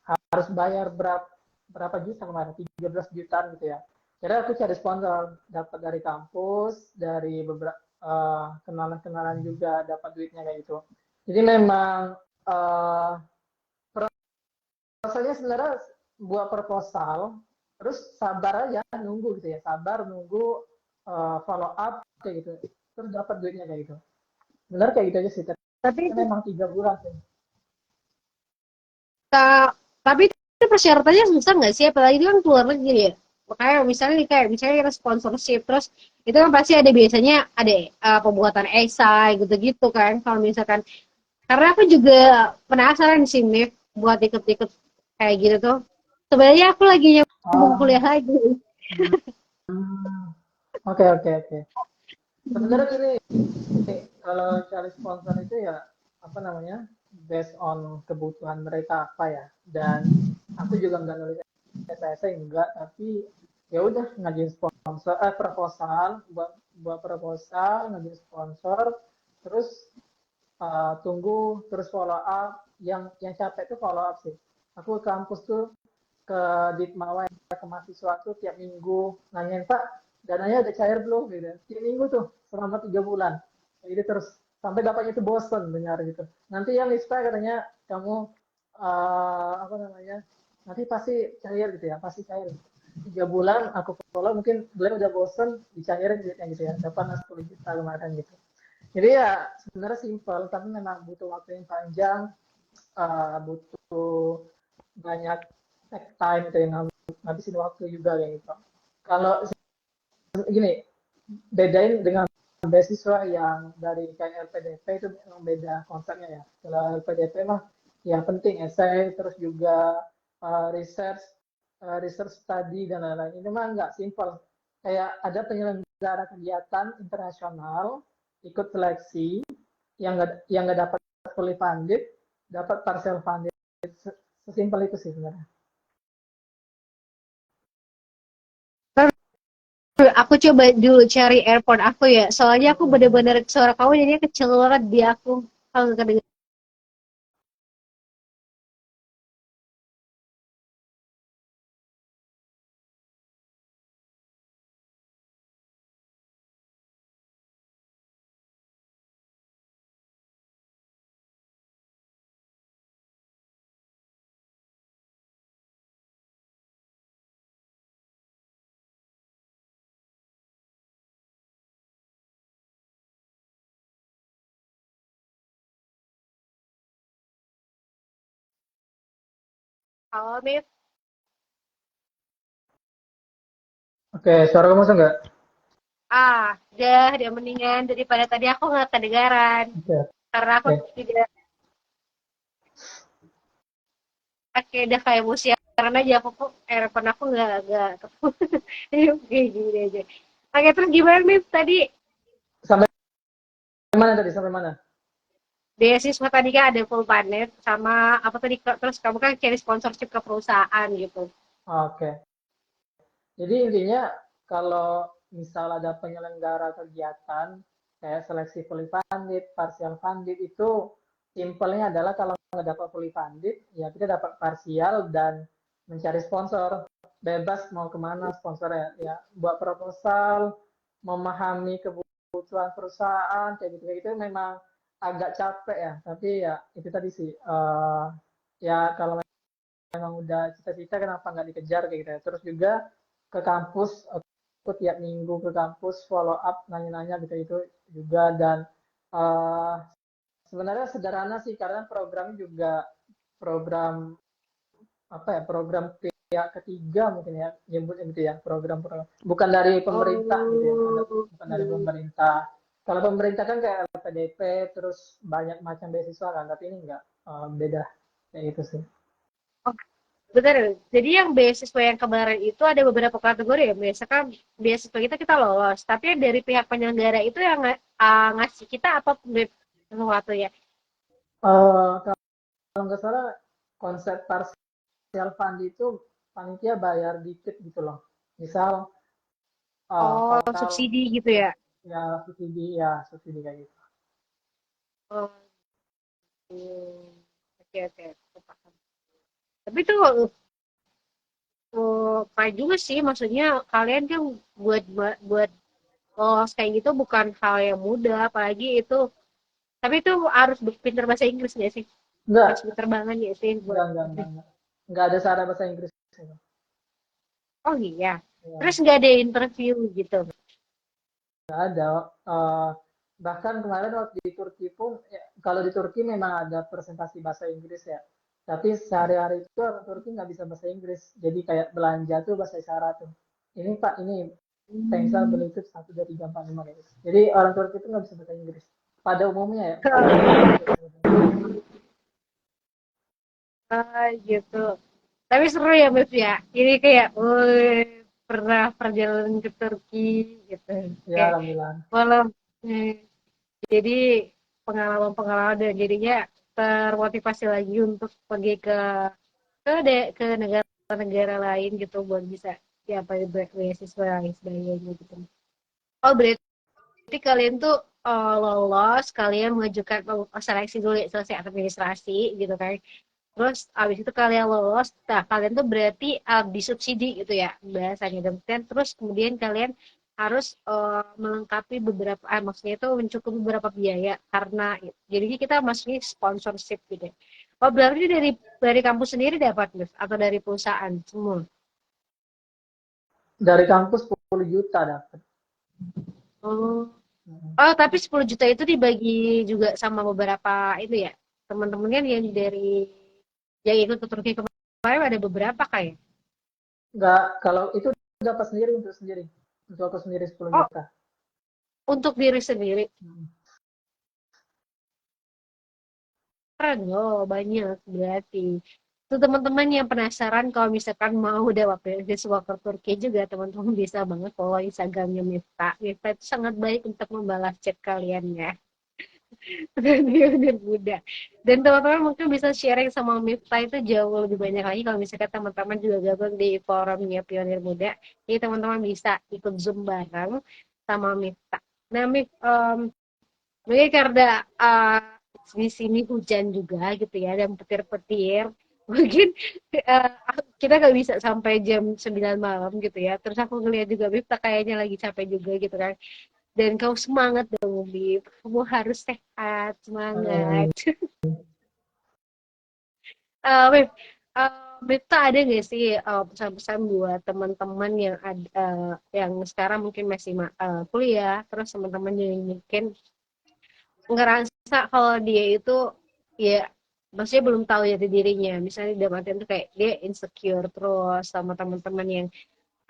harus bayar berapa juta kemarin? 13 jutaan gitu ya. Jadi aku cari sponsor, dapat dari kampus, dari beberapa kenalan-kenalan juga dapat duitnya kayak gitu. Jadi memang uh, prosesnya sebenarnya buat proposal, terus sabar aja nunggu gitu ya, sabar nunggu follow up kayak gitu, terus dapat duitnya kayak gitu. Benar kayak gitu aja sih. Tapi Tapi itu memang 3 bulan sih. tapi itu persyaratannya susah nggak sih? Apalagi itu kan keluar negeri ya. Kayak misalnya nih, kayak misalnya kita sponsorship terus itu kan pasti ada biasanya ada pembuatan esai gitu-gitu kan. Kalau misalkan karena aku juga penasaran sih, Mif, buat ikut-ikut kayak gitu tuh. Sebenarnya aku lagi nyambung kuliah Oh, lagi. oke oke oke. Sebenarnya gini, kalau cari sponsor itu ya apa namanya, based on kebutuhan mereka apa ya. Dan aku juga nggak nulis SSI enggak, tapi ya udah ngajuin sponsor, proposal, buat proposal, ngajuin sponsor, terus tunggu, terus follow up. Yang capek tuh follow up sih. Aku ke kampus tuh, ke Ditmawa, ke mahasiswa tuh tiap minggu nanyain Pak dananya udah cair belum gitu, tiap minggu tuh selama 3 bulan jadi terus sampai bapaknya tuh bosen dengar gitu. Nanti yang Lista katanya kamu apa namanya, nanti pasti cair gitu ya, pasti cair. 3 bulan aku follow, mungkin beliau udah bosen dicairin duitnya gitu ya, dapat 10 juta kemarin gitu. Jadi ya sebenarnya simpel, tapi memang butuh waktu yang panjang, butuh banyak take time itu yang ngabisin waktu juga kayak gitu. Kalau gini, bedain dengan beasiswa yang dari kayak LPDP itu memang beda konsepnya ya. Kalau LPDP mah yang penting essay, terus juga research, research study dan lain-lain. Ini mah nggak simple. Kayak ada penyelenggara kegiatan internasional, ikut seleksi, yang nggak dapat fully funded, dapat partial funded. Sesimpel itu sih sebenarnya. Aku coba dulu cari airport aku ya. Soalnya aku bener-bener suara kamu jadinya kecil banget di aku. Kalau nggak Halo, Mif. Oke, suara kamu masuk nggak? Dia mendingan daripada tadi aku nggak kedengaran. Oke, Karena aku oke. tidak pakai udah kayak musik karena aja aku kok earphone aku nggak oke gini aja. Oke, terus gimana Mif tadi Sampai mana tadi? Sampai mana? beasiswa tadi kan ada full panet sama apa tadi terus kamu kan cari sponsorship ke perusahaan gitu. Oke. Jadi intinya kalau misal ada penyelenggara kegiatan kayak seleksi fully funded, partial funded itu simpelnya adalah kalau nggak dapat fully funded, ya kita dapat parsial dan mencari sponsor. Bebas mau kemana sponsornya. Ya, buat proposal, memahami kebutuhan perusahaan, kayak gitu, itu memang agak capek ya. Tapi ya itu tadi sih. Ya kalau memang udah cita-cita kenapa nggak dikejar kayak gitu ya. Terus juga ke kampus, aku tiap minggu ke kampus follow up nanya-nanya gitu itu juga dan uh, sebenarnya sederhana sih karena programnya juga program apa ya program pihak ketiga mungkin ya nyebutnya gitu ya program bukan dari pemerintah gitu ya ada Oh, bukan dari pemerintah kalau pemerintah kan kayak LPDP terus banyak macam beasiswa kan tapi ini enggak beda kayak gitu sih. oh, benar. Jadi yang beasiswa yang kemarin itu ada beberapa kategori ya. Biasakan beasiswa kita lolos, tapi yang dari pihak penyelenggara itu yang ngasih kita apa sesuatu ya. Kalau nggak salah konsep partial fund itu panitia bayar dikit gitu loh. Misal Oh, total subsidi gitu ya. ya subsidi kayak gitu. Oh, oke oke, aku paham. Tapi itu kayak juga sih, maksudnya kalian kan buat buat buat lolos kayak gitu bukan hal yang mudah, apalagi itu. Tapi itu harus pinter bahasa Inggris nggak sih? Harus Enggak, pinter banget ya sih buat. enggak. Enggak ada syarat bahasa Inggris. Gitu. Oh iya. Terus Ya, nggak ada interview gitu. nggak ada. Eh, bahkan kemarin waktu di Turki pun, ya, kalau di Turki memang ada presentasi bahasa Inggris ya. Tapi sehari-hari itu orang Turki nggak bisa bahasa Inggris. Jadi kayak belanja tuh bahasa isyarat tuh. Ini Pak, ini Tengsel Hmm. beli itu 1, 2, 3, 4, 5 kayak gitu. Jadi orang Turki itu nggak bisa bahasa Inggris. Pada umumnya ya, pada umumnya itu nggak bisa bahasa Inggris. Gitu. Tapi seru ya, Beb ya. Ini kayak, pernah perjalanan ke Turki gitu. Ya, Kayak, alhamdulillah. walau, eh, jadi pengalaman-pengalaman dan jadinya termotivasi lagi untuk pergi ke negara-negara lain gitu buat bisa ya apa beasiswa dan sebagainya gitu. Oh berarti kalian tuh lolos, kalian mengajukan seleksi dulu ya, selesai administrasi gitu kan. Terus abis itu kalian lolos, nah kalian tuh berarti disubsidi gitu ya bahasanya dan terus kemudian kalian harus melengkapi beberapa, maksudnya itu mencukupi beberapa biaya karena jadinya kita masuknya sponsorship gitu. Ya. Oh berarti dari kampus sendiri dapat Gus atau dari perusahaan semua? Dari kampus 10 juta dapat. Oh, oh tapi 10 juta itu dibagi juga sama beberapa itu ya teman-teman kan yang dari yang ikut ke Turki kemarin ada beberapa kayak. Nggak, kalau itu dapat sendiri untuk sendiri. Untuk aku sendiri 10 Oh juta. untuk diri sendiri. Hmm. Keren loh, banyak berarti. Tuh teman-teman yang penasaran kalau misalkan mau dapat beasiswa ke Turki juga teman-teman bisa banget follow Instagramnya Miftah. Miftah itu sangat baik untuk membalas chat kalian ya. Benar-benar muda. Dan teman-teman mungkin bisa sharing sama Miftah itu jauh lebih banyak lagi kalau misalkan teman-teman juga gabung di forumnya Pionir Muda. Jadi teman-teman bisa ikut Zoom bareng sama Miftah. Nah, mungkin karena di sini hujan juga gitu ya dan petir-petir mungkin uh, kita nggak bisa sampai jam 9 malam gitu ya terus aku ngeliat juga Bif kayaknya lagi capek juga gitu kan dan kau semangat dong Bif kamu harus sehat semangat Hmm. Bif Bif tuh ada nggak sih pesan-pesan buat teman-teman yang ada yang sekarang mungkin masih kuliah terus teman-teman yang mungkin ngerasa kalau dia itu ya maksudnya belum tahu jati dirinya. Misalnya dalam artian tuh kayak dia insecure terus sama teman-teman yang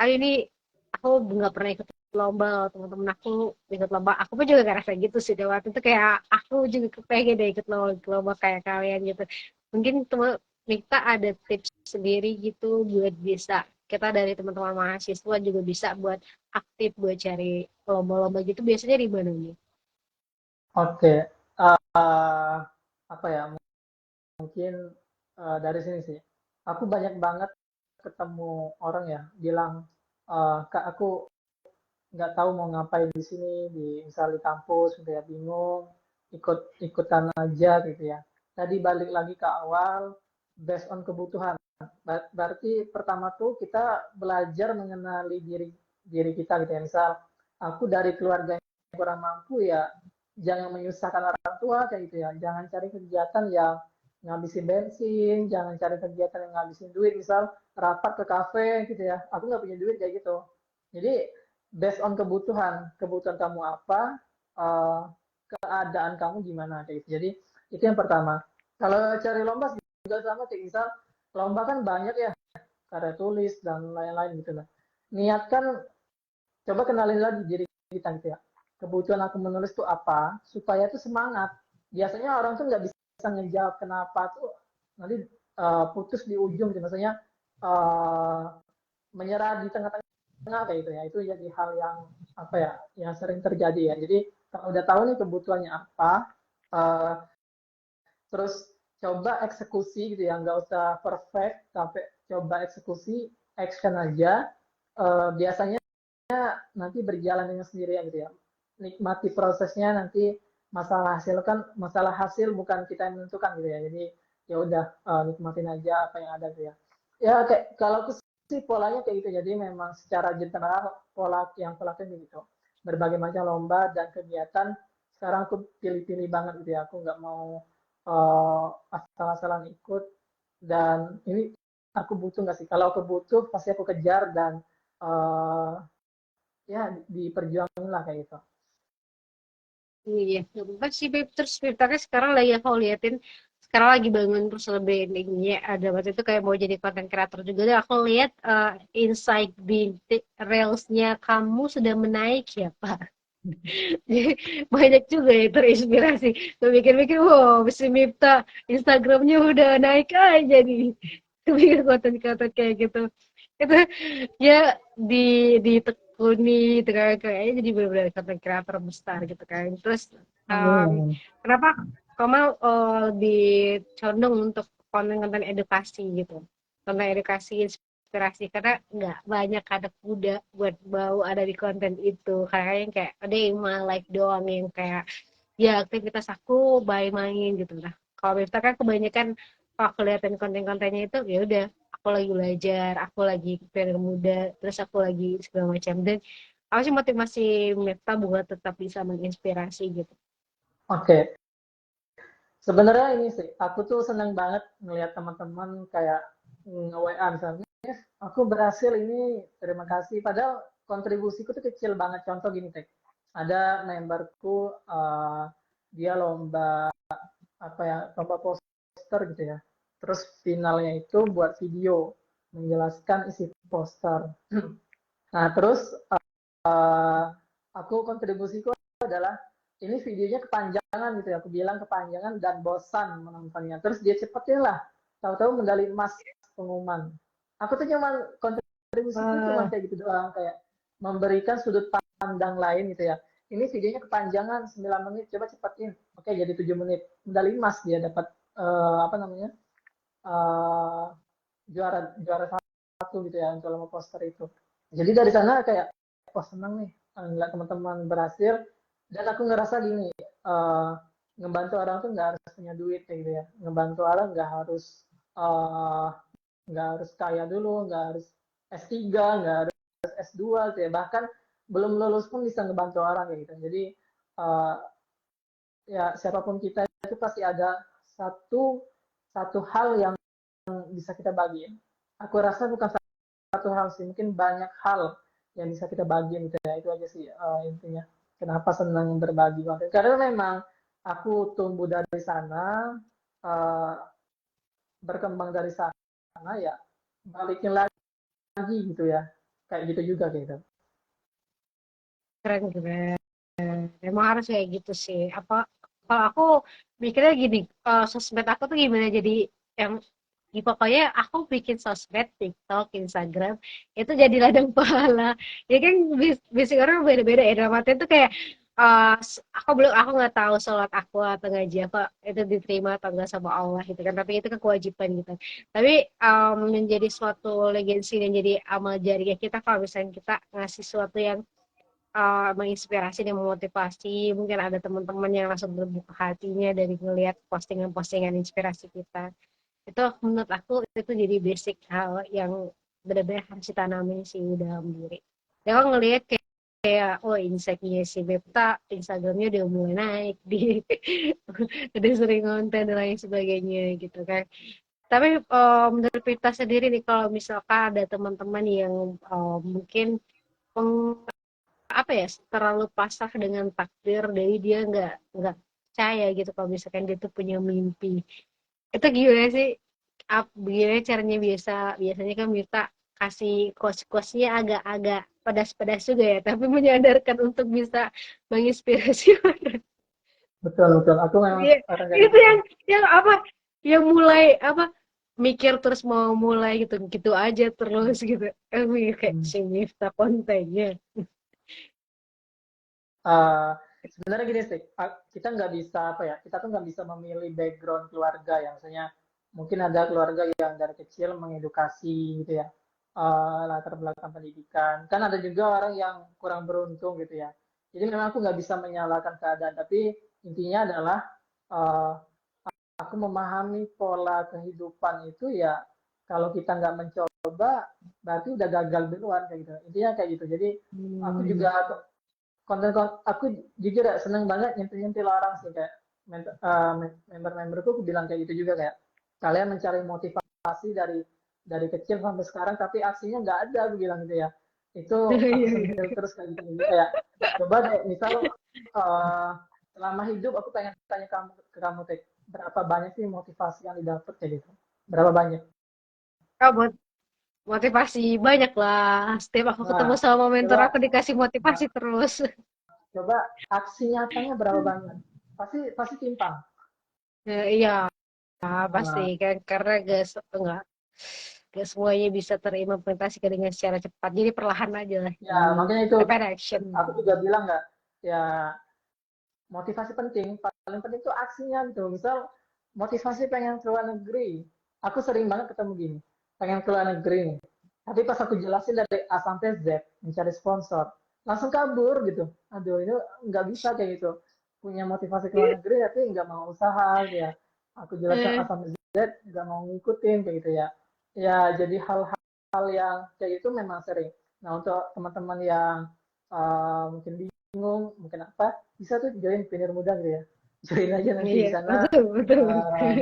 ini aku nggak pernah ikut lomba, teman-teman aku ikut lomba, aku pun juga ngerasa gitu sih. Dalam waktu itu kayak aku juga kepengen deh ikut lomba kayak kalian gitu. Mungkin teman Mikta ada tips sendiri gitu buat bisa kita dari teman-teman mahasiswa juga bisa buat aktif buat cari lomba-lomba gitu, biasanya di mana nih? Oke, eh, apa ya? Mungkin dari sini sih. Aku banyak banget ketemu orang ya bilang, Kak, aku nggak tahu mau ngapain di sini, di misal di kampus gitu ya, bingung, ikutan aja gitu ya. Tadi balik lagi ke awal, based on kebutuhan. Berarti pertama tuh kita belajar mengenali diri diri kita gitu ya. Misal aku dari keluarga yang kurang mampu ya, jangan menyusahkan orang tua kayak gitu ya. Jangan cari kegiatan yang ngabisin bensin, jangan cari kegiatan yang ngabisin duit. Misal rapat ke kafe gitu ya. Aku nggak punya duit kayak gitu. Jadi based on kebutuhan kamu apa, uh, keadaan kamu gimana kayak gitu. Jadi itu yang pertama. Kalau cari lomba juga sama kayak misal lomba kan banyak ya, karya tulis dan lain-lain gitu lah. Niatkan, coba kenalin lagi diri kita gitu ya. Kebutuhan aku menulis tuh apa, supaya tuh semangat. Biasanya orang tuh nggak bisa ngejawab kenapa tuh nanti putus di ujung gitu. Maksudnya uh, menyerah di tengah-tengah kayak gitu ya. Itu jadi hal yang apa ya, yang sering terjadi ya. Jadi kalau udah tahu nih kebutuhannya apa, uh, terus coba eksekusi gitu ya, nggak usah perfect, tapi coba eksekusi, action aja. Biasanya nanti berjalan dengan sendirinya gitu ya. Nikmati prosesnya, nanti masalah hasil bukan kita yang menentukan gitu ya. Jadi ya udah, nikmatin aja apa yang ada gitu ya. Ya kayak kalau aku sih polanya kayak gitu. Jadi memang secara general pola yang aku lakukan gitu. Berbagai macam lomba dan kegiatan sekarang aku pilih-pilih banget gitu ya. Aku nggak mau asal-asalan ikut, dan ini aku butuh nggak sih? Kalau aku butuh pasti aku kejar dan uh, ya diperjuangin lah kayak gitu. Iya, tempat sih Beb. Terus Beb sekarang lagi aku liatin, sekarang lagi bangun terus lebih ininya ada waktu itu kayak mau jadi content creator juga. Dan aku lihat insight di reelsnya kamu sudah menaik ya Pak. Banyak juga ya terinspirasi. Tuh mikir-mikir, wow, si Mipta Instagramnya udah naik aja nih. Bikin konten-konten kayak gitu. Itu ya ditekuni gitu kan, kayaknya jadi benar-benar konten kreator besar gitu kan. Terus um, Amin. kenapa kamu lebih condong untuk konten-konten edukasi gitu, konten edukasi inspirasi, karena nggak banyak anak muda buat bau ada di konten itu, kayak yang kayak ada yang mah like doang yang kayak ya aktivitas aku main gitu lah. Kalau Miftah kan kebanyakan kalau aku liatin konten-kontennya itu ya udah aku lagi belajar, aku lagi karir muda, terus aku lagi segala macam. Dan apa sih motivasi Miftah buat tetap bisa menginspirasi gitu? Oke, sebenarnya ini sih, aku tuh seneng banget ngelihat teman-teman kayak nge-WA misalnya, aku berhasil ini, terima kasih. Padahal kontribusiku tuh kecil banget. Contoh gini, Tek. Ada memberku, dia lomba apa ya, lomba poster gitu ya. Terus finalnya itu buat video menjelaskan isi poster. Nah, terus uh, aku kontribusiku adalah ini videonya kepanjangan gitu ya. Aku bilang kepanjangan dan bosan menontonnya. Terus dia cepetin lah. Tahu-tahu medali emas pengumuman. Aku tuh cuman kontribusiku cuman Wah, kayak gitu doang, kayak memberikan sudut pandang lain gitu ya. Ini videonya kepanjangan 9 menit, coba cepetin. Oke, jadi 7 menit. Medali emas dia dapat, apa namanya? Uh, juara juara satu gitu ya untuk lomba poster itu. Jadi dari sana kayak, wah senang nih ngeliat teman-teman berhasil, dan aku ngerasa gini, ngebantu orang tuh nggak harus punya duit kayak gitu ya, ngebantu orang eh, nggak harus kaya dulu, nggak harus S3, nggak harus S2 gitu ya, bahkan belum lulus pun bisa ngebantu orang kayak gitu. Jadi eh, ya siapapun kita itu pasti ada satu satu hal yang bisa kita bagiin. Aku rasa bukan satu hal sih, mungkin banyak hal yang bisa kita bagiin gitu ya. Itu aja sih intinya. Kenapa senang berbagi konten? Karena memang aku tumbuh dari sana, berkembang dari sana ya balikin lagi gitu ya, kayak gitu juga gitu. Keren keren. Emang harus kayak gitu sih. Apa kalau aku mikirnya gini, sosmed aku tuh gimana jadi yang pokoknya aku bikin sosmed, TikTok, Instagram itu jadi ladang pahala. Ya kan basic orang beda-beda ya. Dalam artian tuh kayak aku nggak tahu sholat aku atau ngaji apa itu diterima atau enggak sama Allah gitu kan. Tapi itu kan kewajiban gitu. Tapi menjadi suatu legacy dan jadi amal jariah kita kalau misalnya kita ngasih sesuatu yang menginspirasi dan memotivasi. Mungkin ada teman-teman yang langsung terbuka hatinya dari ngelihat postingan-postingan inspirasi kita. Itu menurut aku itu jadi basic hal yang benar-benar harus ditanamin sih dalam diri. Ya kan ngelihat kayak oh insightnya si Bepta Instagramnya udah mulai naik di udah sering konten dan lain sebagainya gitu kan. Tapi menurut Pita sendiri nih kalau misalkan ada teman-teman yang mungkin apa ya terlalu pasrah dengan takdir dari dia nggak percaya gitu kalau misalkan dia tuh punya mimpi itu gimana sih gimana caranya biasanya kan minta kasih quotes-quotesnya agak-agak pedas-pedas juga ya tapi menyadarkan untuk bisa menginspirasi orang. Betul betul, aku memang Iya, orang kayak itu gitu. yang apa yang mulai apa mikir terus mau mulai gitu gitu aja terus gitu kayak Hmm. si Miftah kontennya. Eh, Sebenarnya gini sih, kita nggak bisa apa ya, kita tuh nggak bisa memilih background keluarga yang misalnya mungkin ada keluarga yang dari kecil mengedukasi gitu ya, latar belakang pendidikan. Kan ada juga orang yang kurang beruntung gitu ya. Jadi memang aku nggak bisa menyalahkan keadaan, tapi intinya adalah eh, aku memahami pola kehidupan itu ya kalau kita nggak mencoba berarti udah gagal duluan kayak gitu. Intinya kayak gitu. Jadi aku Hmm. juga konten aku jujur ya seneng banget nyentil-nyentil orang sih kayak member-memberku aku bilang kayak gitu juga kayak kalian mencari motivasi dari kecil sampai sekarang tapi aksinya nggak ada aku bilang gitu ya itu aku sentil terus kayak gitu kayak coba deh misal uh, selama hidup aku pengen tanya ke kamu Tek, berapa banyak sih motivasi yang didapat kayak gitu berapa banyak. Oh, motivasi banyak lah. Setiap aku ketemu Nah sama mentor coba aku dikasih nah, motivasi terus. coba aksi nyatanya berapa banyak pasti pasti timpang. Ya, iya, pasti Nah, kan karena gak semuanya bisa terimplementasikan dengan secara cepat. Jadi perlahan aja lah. ya makanya itu Prepare action. aku juga bilang nggak ya motivasi penting paling penting itu aksinya gitu misal motivasi pengen ke luar negeri aku sering banget ketemu gini pengen ke luar negeri nih tapi pas aku jelasin dari A sampai Z mencari sponsor langsung kabur gitu aduh ini nggak bisa kayak gitu punya motivasi ke luar negeri tapi nggak mau usaha ya aku jelaskan A Eh, sampai Z nggak mau ngikutin kayak gitu ya ya jadi hal-hal yang kayak itu memang sering nah untuk teman-teman yang mungkin bingung mungkin apa bisa tuh join Pionir Muda gitu ya. Join aja nanti iya, di sana betul, betul. uh,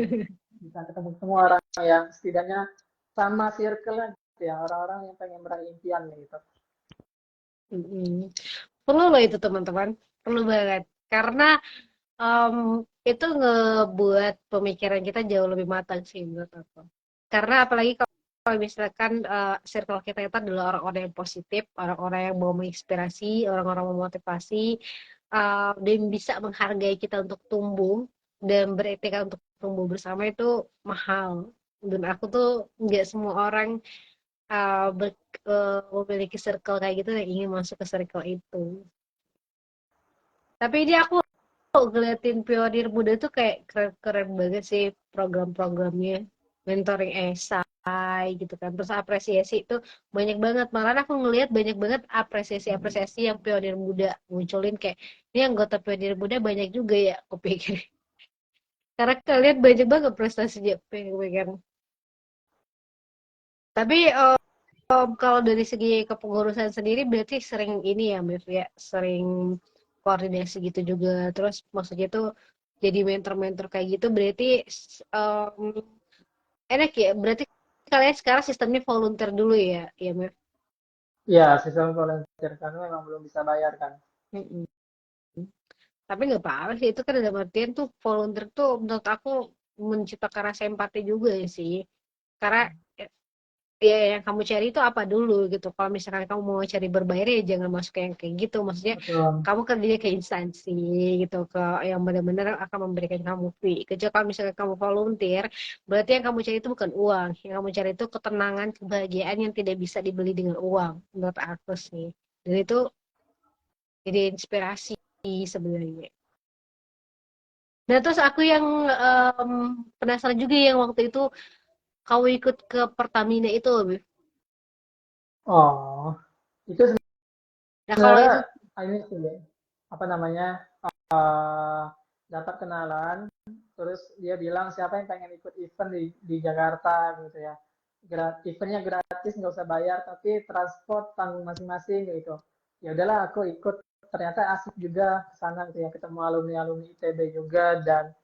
bisa ketemu semua orang yang setidaknya sama circle gitu ya, orang-orang yang pengen meraih impian gitu. Mm-mm. Perlu loh itu teman-teman. Perlu banget. Karena em, itu ngebuat pemikiran kita jauh lebih matang sih menurut aku. Karena apalagi kalau misalkan circle kita itu adalah orang-orang yang positif, orang-orang yang mau menginspirasi, orang-orang yang memotivasi, dan bisa menghargai kita untuk tumbuh dan beretika untuk tumbuh bersama itu mahal. Dan aku tuh nggak semua orang uh, ber- memiliki circle kayak gitu yang ingin masuk ke circle itu. Tapi ini aku ngeliatin pionir muda tuh kayak keren-keren banget sih program-programnya, mentoring esai gitu kan, terus apresiasi itu banyak banget, malah aku ngelihat banyak banget apresiasi-apresiasi yang pionir muda munculin kayak ini anggota pionir muda banyak juga ya aku pikir karena kalian banyak banget prestasinya pengen. Tapi kalau dari segi kepengurusan sendiri berarti sering ini ya Mev ya sering koordinasi gitu juga terus maksudnya tuh jadi mentor-mentor kayak gitu berarti em, enak ya berarti kalian sekarang sistemnya volunteer dulu ya Mev. Ya, sistem volunteer karena memang belum bisa bayar kan. Mm-mm. Tapi nggak apa-apa sih itu kan ada artian tuh volunteer tuh menurut aku menciptakan rasa empati juga sih. Karena ya yang kamu cari itu apa dulu gitu. Kalau misalkan kamu mau cari berbayar ya jangan masuk ke yang kayak gitu. Maksudnya Betul. kamu kerja ke instansi gitu, ke yang benar-benar akan memberikan kamu fee. Kecuali kalau misalkan kamu volunteer, berarti yang kamu cari itu bukan uang. Yang kamu cari itu ketenangan, kebahagiaan yang tidak bisa dibeli dengan uang. Menurut aku sih. Dan itu jadi inspirasi sebenarnya. Nah terus aku yang penasaran juga yang waktu itu kamu ikut ke Pertamina itu, Bif. Oh, itu Nah kalau sebenarnya itu ini sih, apa namanya, eh, dapat kenalan, terus dia bilang siapa yang pengen ikut event di Jakarta gitu ya. Eventnya gratis, nggak usah bayar, tapi transport tanggung masing-masing gitu. Ya udahlah aku ikut. Ternyata asik juga ke sana gitu ya, ketemu alumni-alumni ITB juga dan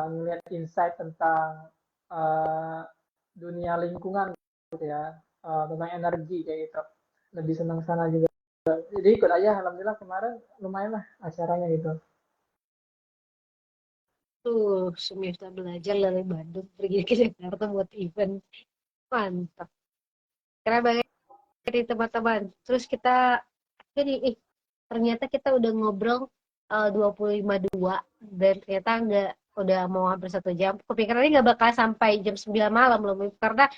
ngeliat insight tentang uh, dunia lingkungan gitu ya, tentang energi kayak gitu. Lebih senang sana juga. Jadi ikut aja, alhamdulillah kemarin lumayan lah acaranya gitu. tuh semester belajar dari Bandung pergi ke Jakarta buat event. Mantap. Karena banget di teman-teman. Terus kita jadi ternyata kita udah ngobrol 25.2 dan ternyata nggak udah mau hampir 1 jam. Kepikirannya nggak bakal sampai jam 9 malam loh, karena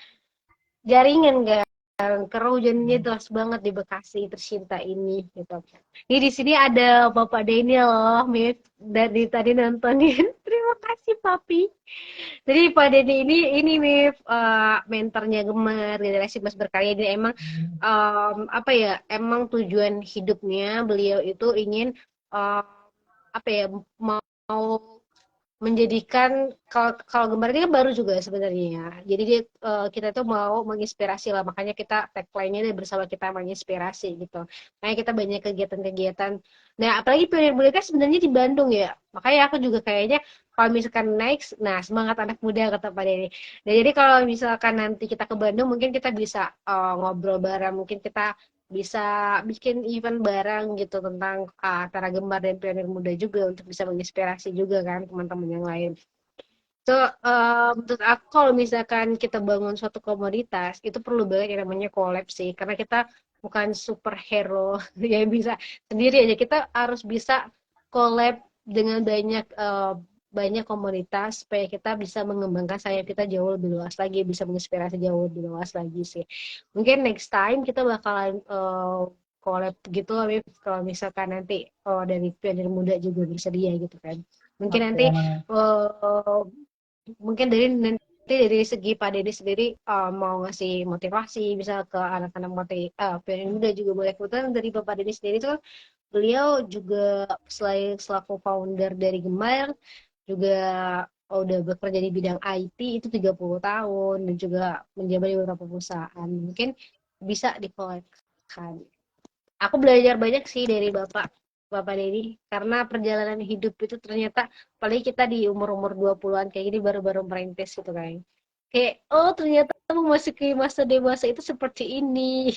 jaringan nggak karena hujannya deras banget di Bekasi tercinta ini gitu. Ini di sini ada Bapak Denny loh, Mif, dari tadi nontonin. Terima kasih Papi. Jadi Pak Denny ini Mif, mentornya Gemar generasi Mas Berkarya. Dia emang apa ya? Emang tujuan hidupnya beliau itu ingin um, apa ya? Mau menjadikan kalau Gemar ini kan baru juga sebenarnya ya. Jadi dia kita tuh mau menginspirasi lah, makanya kita tagline-nya dari bersama kita menginspirasi gitu. Makanya kita banyak kegiatan-kegiatan. Nah, apalagi Pionir Muda kan sebenarnya di Bandung ya. Makanya aku juga kayaknya kalau misalkan next, nah semangat anak muda kata Pak Denny. Nah, jadi kalau misalkan nanti kita ke Bandung, mungkin kita bisa ngobrol bareng, mungkin kita bisa bikin event bareng gitu tentang Tara Gembar dan Pionir Muda juga untuk bisa menginspirasi juga kan teman-teman yang lain. So, menurut aku kalau misalkan kita bangun suatu komoditas, itu perlu banget yang namanya collab sih, karena kita bukan superhero yang bisa sendiri aja, kita harus bisa collab dengan banyak komunitas supaya kita bisa mengembangkan sayap kita jauh lebih luas lagi, bisa menginspirasi jauh lebih luas lagi sih. Mungkin next time kita bakalan collab gitu, Habib, kalau misalkan nanti dari pionir muda juga bersedia gitu kan. Mungkin Oke, nanti aman. uh, mungkin dari nanti dari segi Pak Deddy sendiri mau ngasih motivasi bisa ke anak-anak pionir muda juga boleh. Kebetulan dari Bapak Deddy sendiri itu kan beliau juga selain selaku founder dari Gemar juga udah bekerja di bidang IT itu 30 tahun dan juga menjabat di beberapa perusahaan. Mungkin bisa dikoleksikan. Aku belajar banyak sih dari Bapak Denny karena perjalanan hidup itu ternyata paling kita di umur-umur 20-an kayak gini baru-baru merintis gitu kan. Kayak oh ternyata memasuki masa dewasa itu seperti ini.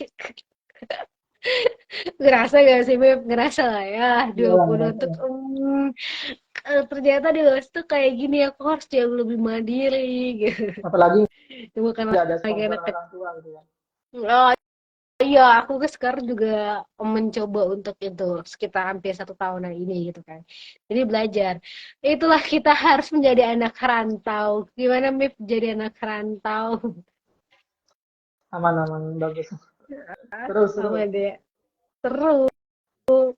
Ngerasa gak sih Beb? Ngerasa lah ya Iya dua lah puluh merasa untuk ya. ternyata dewasa tuh kayak gini aku harus jauh lebih mandiri gitu. Apalagi Bukan nggak ada lagi sponsor anak orang tua gitu ya. kecil. Oh, iya, aku kan sekarang juga mencoba untuk itu sekitar hampir 1 tahunan ini gitu kan. Jadi belajar. Itulah kita harus menjadi anak rantau. Gimana Mif jadi anak rantau? Aman aman bagus. Terus Sama seru. deh. Seru,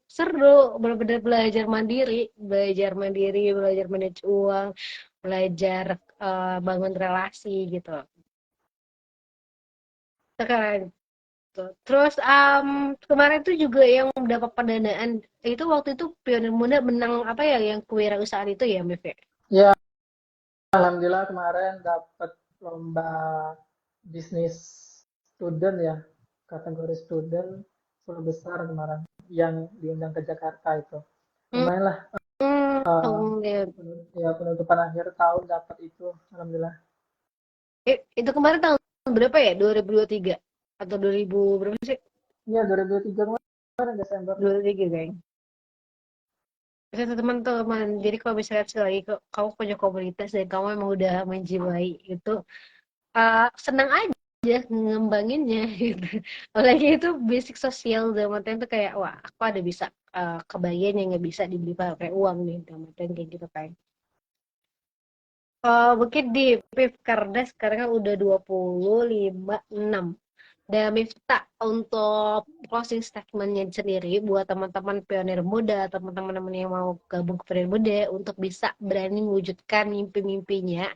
seru. Benar-benar belajar mandiri, belajar manage uang, belajar bangun relasi gitu. Sekarang tuh. Terus kemarin tuh juga yang dapat pendanaan itu waktu itu Pionir Muda menang apa ya yang kewirausahaan itu ya, Mif ya? Ya, alhamdulillah kemarin dapat lomba bisnis student ya, kategori student 10 besar kemarin yang diundang ke Jakarta itu. Hmm, Lumayan lah, eh, ya. ya penutupan akhir tahun dapat itu, alhamdulillah. Itu kemarin tahun berapa ya? 2023 atau 2000 berapa sih? Iya 2023 kemarin Desember. 2023 kayaknya. Itu teman-teman. Jadi kalau misalnya sekali kamu punya komunitas dan kamu emang udah menjiwai itu, senang aja ngembanginnya gitu. Apalagi itu basic sosial dalam artian tuh kayak wah aku ada bisa kebagian yang nggak bisa dibeli pakai uang nih dalam artian kayak gitu kan. Mungkin di PIV karena sekarang kan udah 25:06. Dan Miftah untuk closing statement-nya sendiri buat teman-teman pionir muda, teman-teman yang mau gabung ke pionir muda untuk bisa berani mewujudkan mimpi-mimpinya.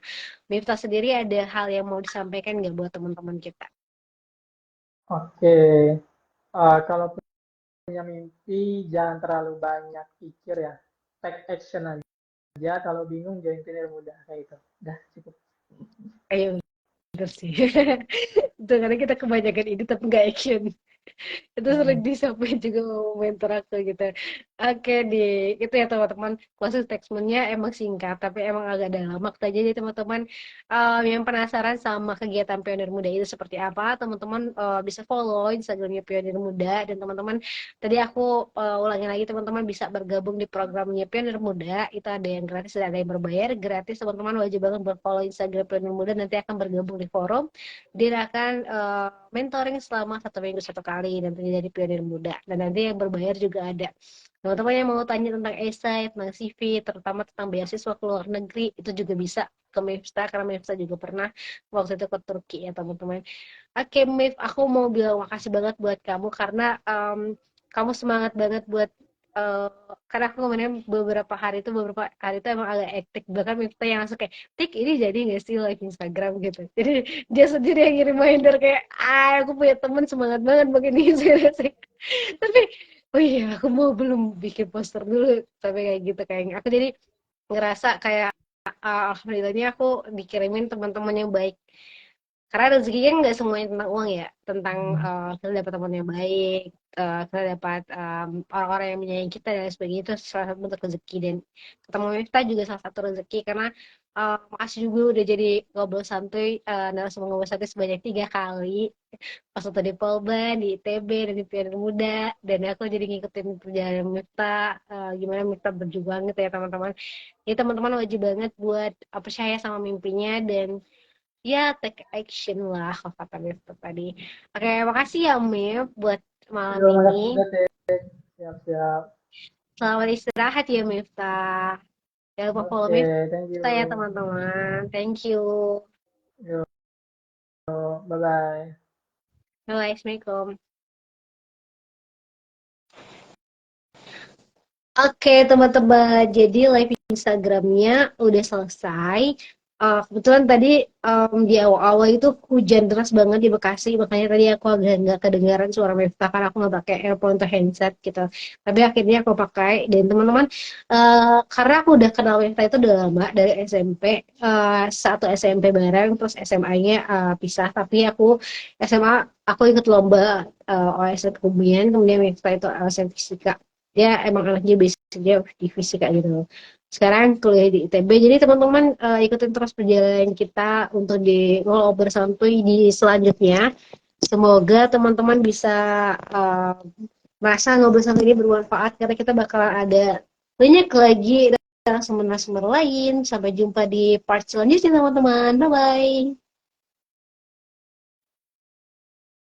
Miftah sendiri ada hal yang mau disampaikan nggak buat teman-teman kita? Oke, kalau punya mimpi jangan terlalu banyak pikir ya. Take action aja. Kalau bingung join Pionir Muda kayak itu. Udah cukup. Ayo, bener sih. Itu karena kita kebanyakan ini tapi nggak action. Itu sering Hmm. disampaikan juga sama mentor aku gitu. Oke di itu ya teman-teman, closing statement-nya emang singkat tapi emang agak dalam. Makanya jadi teman-teman yang penasaran sama kegiatan Pionir Muda itu seperti apa, teman-teman bisa follow Instagramnya Pionir Muda, dan teman-teman tadi aku ulangi lagi, teman-teman bisa bergabung di programnya Pionir Muda. Itu ada yang gratis dan ada yang berbayar. Gratis teman-teman wajib banget berfollow Instagram Pionir Muda, nanti akan bergabung di forum. Dia akan mentoring selama 1 minggu 1 kali nanti jadi pionir muda, dan nanti yang berbayar juga ada. Teman-teman yang mau tanya tentang essay, tentang CV, terutama tentang beasiswa ke luar negeri, itu juga bisa ke Mifta, karena Mifta juga pernah waktu itu ke Turki ya teman-teman. Oke Mif, aku mau bilang makasih banget buat kamu karena kamu semangat banget buat eh, karena aku kemarin beberapa hari itu emang agak hektik, bahkan Mifta yang langsung kayak tik ini jadi nggak sih live Instagram gitu, jadi dia sendiri yang ngirim reminder kayak aku punya temen semangat banget begini sih. Tapi oh iya aku mau belum bikin poster dulu tapi kayak gitu, kayak aku jadi ngerasa kayak alhamdulillahnya aku dikirimin teman-teman yang baik, karena rezeki kan nggak semuanya tentang uang ya, tentang kita dapat teman yang baik, kita dapat orang-orang yang menyayangi kita dan lain sebagainya, itu salah satu bentuk rezeki. Dan ketemu kita juga salah satu rezeki, karena makasih juga udah jadi ngobrol santuy, narasumber ngobrol santuy sebanyak 3 kali, pas waktu di Polban, di ITB, dan di Pionir Muda, dan aku jadi ngikutin perjalanan Miftah, gimana Miftah berjuang gitu ya teman-teman. Jadi teman-teman wajib banget buat percaya sama mimpinya, dan ya take action lah kalau kata Miftah tadi. Oke, makasih ya Mif buat malam Yo, ini. makasih juga, Teh. Siap-siap. Selamat istirahat ya Miftah. Jangan lupa follow Oke, thank Miftah ya you. teman-teman. Thank you. Yo, bye-bye. Bye, Assalamualaikum. Oke teman-teman, jadi live Instagramnya udah selesai. Kebetulan tadi di awal-awal itu hujan deras banget di Bekasi, makanya tadi aku agak nggak kedengaran suara Miftah karena aku nggak pakai earphone atau headset gitu. Tapi akhirnya aku pakai, dan teman-teman, karena aku udah kenal Miftah itu udah lama dari SMP, satu SMP bareng, terus SMA-nya pisah. Tapi aku SMA aku ikut lomba OSN kemudian Miftah itu OSN fisika, dia emang anaknya basicnya di fisika gitu loh. Sekarang kuliah di ITB, jadi teman-teman ikutin terus perjalanan kita untuk di ngobrol santuy di selanjutnya. Semoga teman-teman bisa uh, merasa ngobrol santuy ini bermanfaat, karena kita bakalan ada banyak lagi narasumber-narasumber lain. Sampai jumpa di part selanjutnya teman-teman, bye bye.